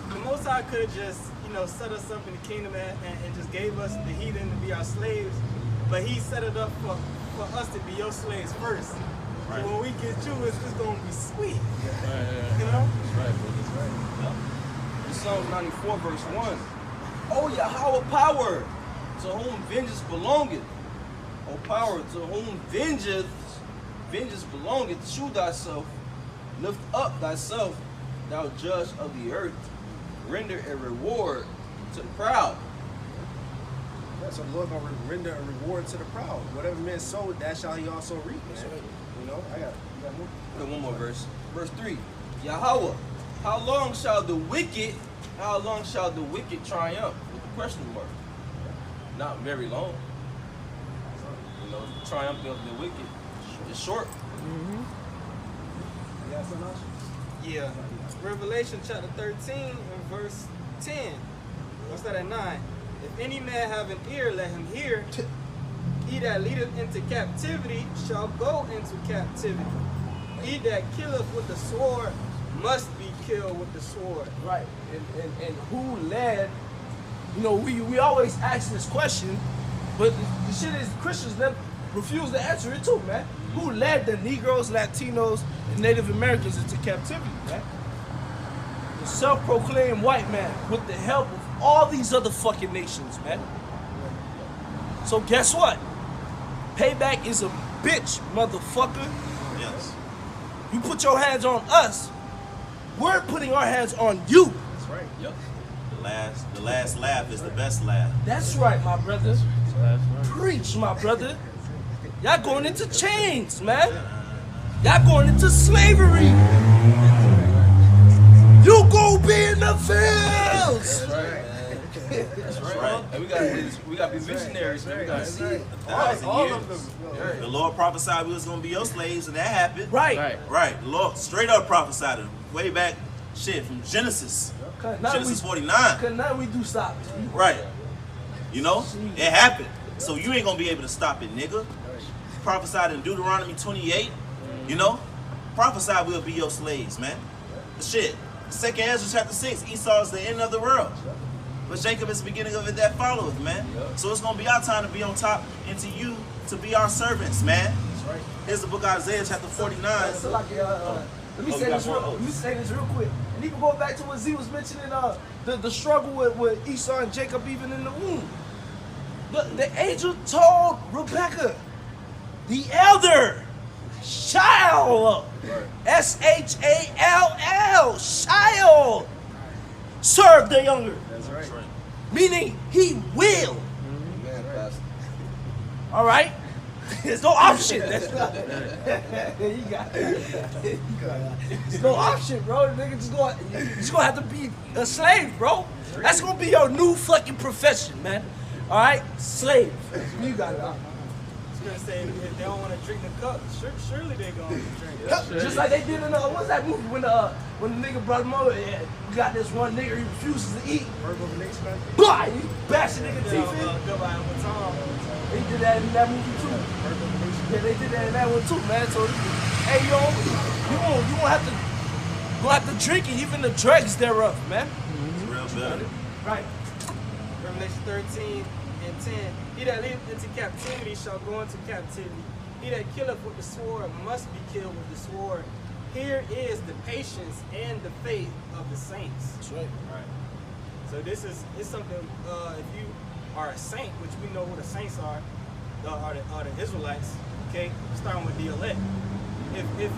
the Most High could have just, set us up in the kingdom and just gave us the heathen to be our slaves, but He set it up for us to be your slaves first. Right. So when we get you, it's going to be sweet. Right. You know? Psalm 94 verse 1. O Yahweh power, to whom vengeance belongeth. O power, to whom vengeance belongeth, shew thyself, lift up thyself, thou judge of the earth. Render a reward to the proud. Yeah, so the Lord gonna render a reward to the proud. Whatever man sowed, that shall he also reap, man. You know, you got more. Okay, one more verse. Verse 3. Yahweh, how long shall the wicked triumph? With a question mark. Not very long. Triumph of the wicked is short. You got something else? Yeah. Revelation chapter 13 and verse 10. What's that at 9? If any man have an ear, let him hear. He that leadeth into captivity shall go into captivity. He that killeth with the sword must be killed with the sword. Right. And who led, we always ask this question, but the shit is Christians never refuse to answer it too, man. Who led the Negroes, Latinos, and Native Americans into captivity, man? The self-proclaimed white man with the help of all these other fucking nations, man. So guess what? Payback is a bitch, motherfucker. Yes. You put your hands on us, we're putting our hands on you. That's right. Yep. The last laugh is the best laugh. That's right, my brother. Preach, my brother. Y'all going into chains, man. Y'all going into slavery. You go be in the fields. That's right, man. That's right. And we got to be visionaries, man. We got to see it. 1,000 All years. of them. Right. The Lord prophesied we was gonna be your slaves, and that happened. Right. Right. The Lord straight up prophesied it way back, from Genesis. Now Genesis 49. Cause now we do stop. Right. It happened. So you ain't gonna be able to stop it, nigga. Prophesied in Deuteronomy 28, you know? Prophesied we'll be your slaves, man. Shit. 2nd Ezra chapter 6, Esau is the end of the world. But Jacob is the beginning of it that followeth, man. So it's gonna be our time to be on top and to you to be our servants, man. Here's the book of Isaiah chapter 49. So like, let me say this real quick. And even going back to what Z was mentioning, the struggle with Esau and Jacob even in the womb. The angel told Rebecca, the elder, child, S-H-A-L-L, child, serve the younger. That's right. Meaning he will. Amen, Pastor. All right? There's no option. You got it. There's no option, bro. The nigga just gonna have to be a slave, bro. That's gonna be your new fucking profession, man. All right, slave. You got it. I was gonna say if they don't want to drink the cup, surely they're gonna drink it. Just like they did in what's that movie when the nigga brought him over, we got this one nigga he refuses to eat. Blah! He bashed the nigga teeth in. They did that in that movie too. Yeah, they did that in that one too, man. So, hey, you won't have to drink it, even the dregs thereof, man. It's real good. Right. Revelation 13:10. He that leadeth into captivity shall go into captivity. He that killeth with the sword must be killed with the sword. Here is the patience and the faith of the saints. That's right. Right. So it's something. If you are a saint, which we know who the saints are the Israelites. Okay, starting with the elect. If you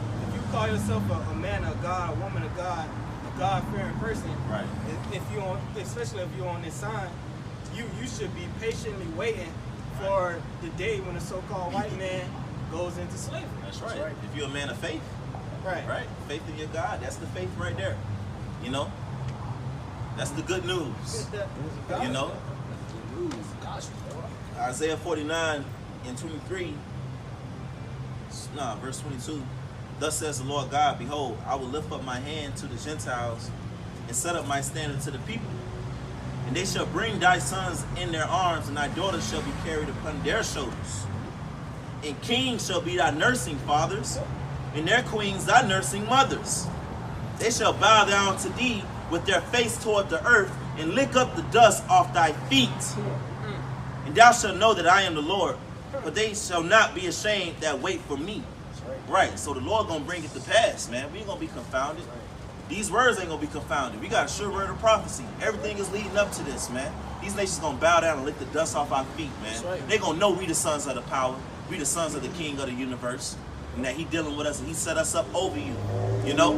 call yourself a man of God, a woman of God, a God-fearing person, Right. Especially if you're on this sign, you should be patiently waiting for the day when the so-called white man goes into slavery. That's right. If you're a man of faith, Right. right? Faith in your God, that's the faith right there. You know? That's the good news. You know? Isaiah 49:23, verse 22. Thus says the Lord God, behold, I will lift up my hand to the Gentiles and set up my standard to the people. And they shall bring thy sons in their arms, and thy daughters shall be carried upon their shoulders. And kings shall be thy nursing fathers, and their queens thy nursing mothers. They shall bow down to thee with their face toward the earth, and lick up the dust off thy feet. And thou shalt know that I am the Lord, for they shall not be ashamed that wait for me. Right, so the Lord gonna bring it to pass, man. We ain't gonna be confounded. These words ain't gonna be confounded. We got a sure word of prophecy. Everything is leading up to this, man. These nations gonna bow down and lick the dust off our feet, man. Right. They gonna know we the sons of the power. We the sons of the King of the universe. And that he dealing with us and he set us up over you. You know?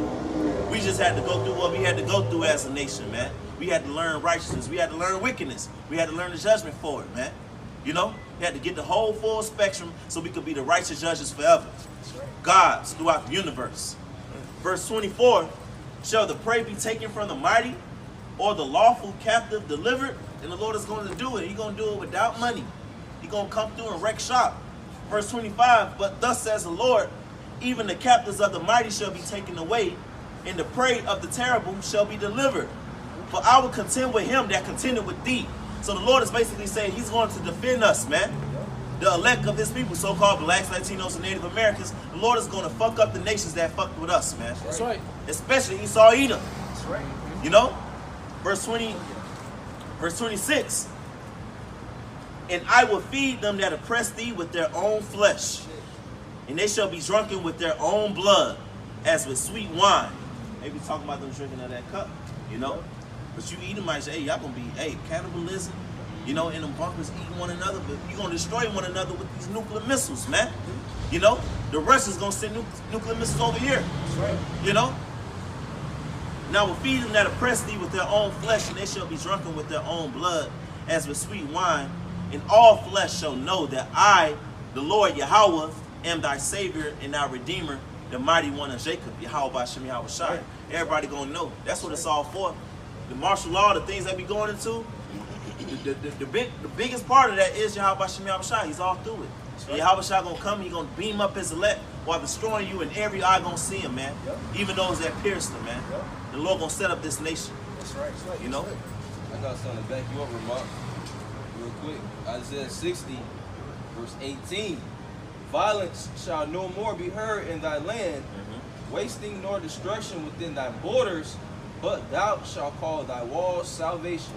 We just had to go through what we had to go through as a nation, man. We had to learn righteousness. We had to learn wickedness. We had to learn the judgment for it, man. You know? We had to get the whole full spectrum so we could be the righteous judges forever. Gods throughout the universe. Verse 24, shall the prey be taken from the mighty, or the lawful captive delivered? And the Lord is going to do it. He's going to do it without money. He's going to come through and wreck shop. Verse 25, but thus says the Lord, even the captives of the mighty shall be taken away, and the prey of the terrible shall be delivered. For I will contend with him that contended with thee. So the Lord is basically saying he's going to defend us, man. The elect of his people, so-called blacks, Latinos, and Native Americans, the Lord is going to fuck up the nations that fucked with us, man. That's right. Especially Esau, Edom. That's right. You know? Verse 26. And I will feed them that oppress thee with their own flesh, and they shall be drunken with their own blood, as with sweet wine. Maybe talking about them drinking of that cup, you know? But you Edomites, hey, y'all gonna be, cannibalism, you know, in them bunkers eating one another, but you're gonna destroy one another with these nuclear missiles, man. You know? The Russians gonna send nuclear missiles over here. That's right. You know? Now will feed them that oppress thee with their own flesh, and they shall be drunken with their own blood, as with sweet wine. And all flesh shall know that I, the Lord Yahweh, am thy Savior and thy Redeemer, the mighty one of Jacob, Yahweh Bashem Yahweh Shai. Right. Everybody gonna know. That's what it's all for. The martial law, the things that we going into, the biggest part of that is Yahweh Bashem Yahweh Shai. He's all through it. Right. Yahweh Shai gonna come, he gonna beam up his elect while destroying you, and every eye gonna see him, man. Yep. Even those that pierced him, man. Yep. The Lord gonna set up this nation. That's right. That's right. You know? I got something to back you up, Ramon. real quick. Isaiah 60, verse 18. Violence shall no more be heard in thy land, wasting nor destruction within thy borders, but thou shalt call thy walls salvation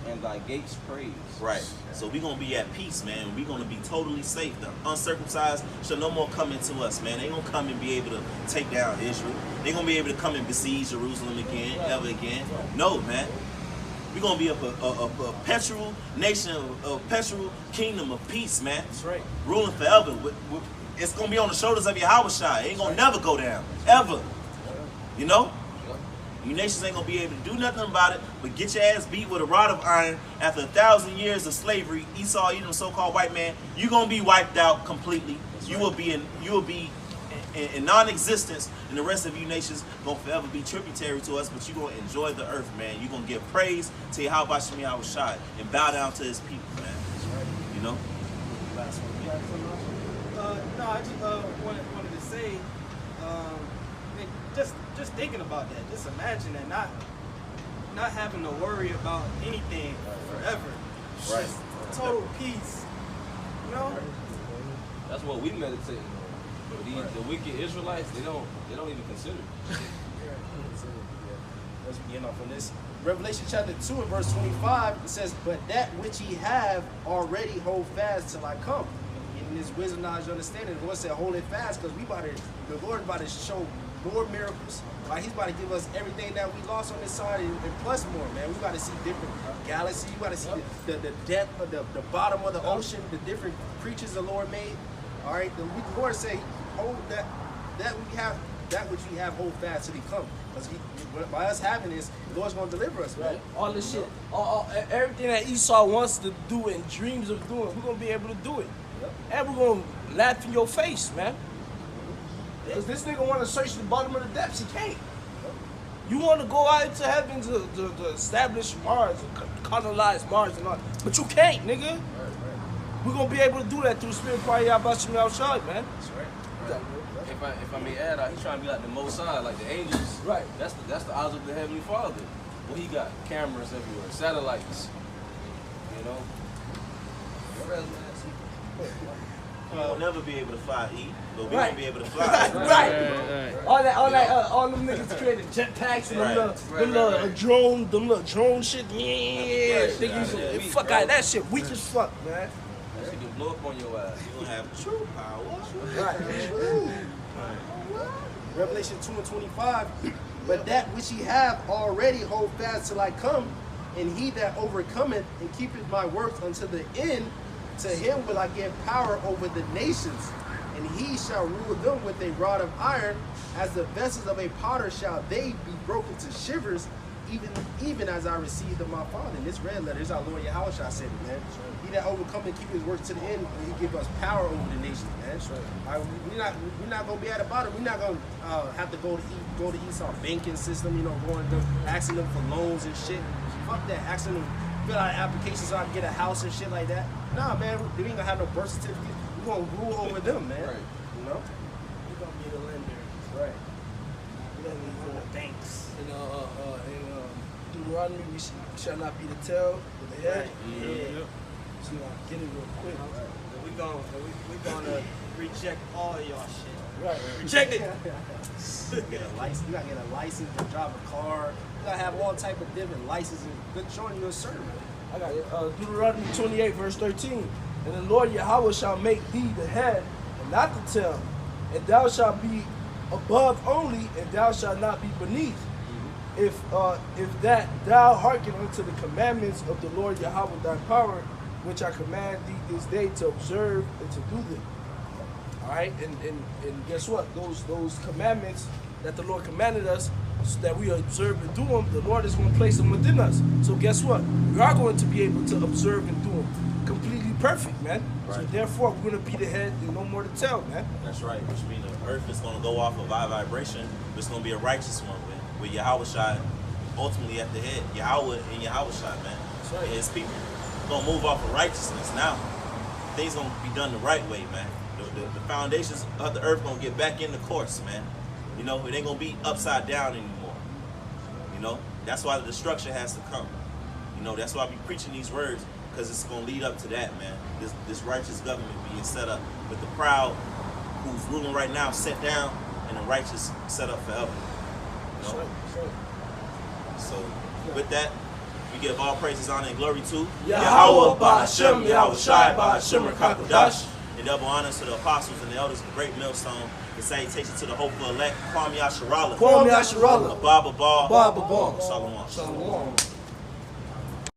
and thy gates praise. Right. So we're gonna be at peace, man. We're gonna be totally safe. The uncircumcised shall no more come into us, man. They gonna come and be able to take down Israel. They gonna be able to come and besiege Jerusalem again, ever again. No, man. We're gonna be a perpetual nation, a perpetual kingdom of peace, man. That's right. Ruling forever. It's gonna be on the shoulders of Yahushua. It ain't gonna never go down, ever. You know. You nations ain't gonna be able to do nothing about it, but get your ass beat with a rod of iron after 1,000 years of slavery. Esau, Edom, so-called white man, you gonna be wiped out completely. You will be in non-existence, and the rest of you nations gonna forever be tributary to us. But you gonna enjoy the earth, man. You gonna give praise to Yahweh Shem Yahushua and bow down to His people, man. You know. Last one. No, I just wanted to say, just thinking about that, just imagine that, not having to worry about anything forever. Right. Just total peace. You know? That's what we meditate on. But the wicked Israelites, they don't even consider it. Let's begin off on this. Revelation chapter 2 and verse 25, it says, "But that which ye have already hold fast till I come." In His wisdom, knowledge, understanding, the Lord said, hold it fast, because the Lord about to show more miracles. Right? He's about to give us everything that we lost on this side and plus more, man. We got to see different galaxies. You got to see the depth of the bottom of the ocean, the different creatures the Lord made. All right, the Lord say, hold that which we have, hold fast till He come. Because by us having this, the Lord's going to deliver us, man. All this shit, everything that Esau wants to do and dreams of doing, we're gonna be able to do it. Yep. And we're gonna laugh in your face, man. Because this nigga want to search the bottom of the depths, he can't. You want to go out into heaven to establish Mars, colonize Mars and all, but you can't, nigga. Right. We're gonna be able to do that through the spirit of Yahweh Shem Yahushua, man. That's right. If I may add, he's trying to be like the Most High, like the angels. Right. That's the eyes of the Heavenly Father. Well, He got cameras everywhere, satellites. You know. We'll never be able to fly, but we Right. won't be able to fly. Right. All them niggas created jetpacks and them little drone shit. Yeah. Right. Niggas, fuck out of that shit. Weak as fuck, man. That shit can blow up on your ass. You're gonna have true power. Right. Revelation 2 and 25, "But that which ye have already hold fast till I come, and he that overcometh and keepeth my works unto the end, to him will I give power over the nations, and he shall rule them with a rod of iron, as the vessels of a potter shall they be broken to shivers, even as I received of my Father." And this red letter is our Lord Yahushua said it, man. He that overcome and keep His works to the end, He give us power over the nations, man. We're not gonna be at the bottom. We're not gonna have to go to Esau banking system, going to asking them for loans and shit. Fuck that, asking them fill out applications so I can get a house and shit like that. Nah, man, we ain't gonna have no birth certificate. We're gonna rule over them, man. Right. You know? We're gonna be the lender. Right. We're gonna be the banks. In Deuteronomy, we shall not be the tail, but the head. Yeah. So get it real quick. We're gonna reject all of y'all shit. Right. Reject it. You gotta get a license to drive a car. You gotta have all type of different licenses showing you a certain. I got it. Deuteronomy 28, verse 13. "And the Lord Yahweh shall make thee the head and not the tail, and thou shalt be above only, and thou shalt not be beneath. If that thou hearken unto the commandments of the Lord Yahweh thy power, which I command thee this day to observe and to do them." All right, and guess what? Those commandments that the Lord commanded us, so that we observe and do them, the Lord is going to place them within us. So guess what? We are going to be able to observe and do them completely perfect, man. So Right. therefore, we're going to be the head and no more the tail, man. That's right, which means the earth is gonna go off of our vibration, but it's gonna be a righteous one with Yahushua ultimately at the head. Yahweh and Yahushua, man. That's right. And His people. We're gonna move off of righteousness now. Things gonna be done the right way, man. The foundations of the earth gonna get back in the course, man. It ain't gonna be upside down anymore. That's why the destruction has to come. That's why I be preaching these words, because it's going to lead up to that, man. This righteous government being set up, with the proud who's ruling right now set down, and the righteous set up forever. You know? So with that, we give all praises, honor, and glory to Yahweh Ba'ashem, Yahweh Shai Ba'ashem Rakakodash. and double honors to the apostles and the elders of the great millstone. The salutations to the hopeful elect, Kwame Yasharala, Kwame Yasharala, Abba Ball, Baba Ball. Shalom. Shalom.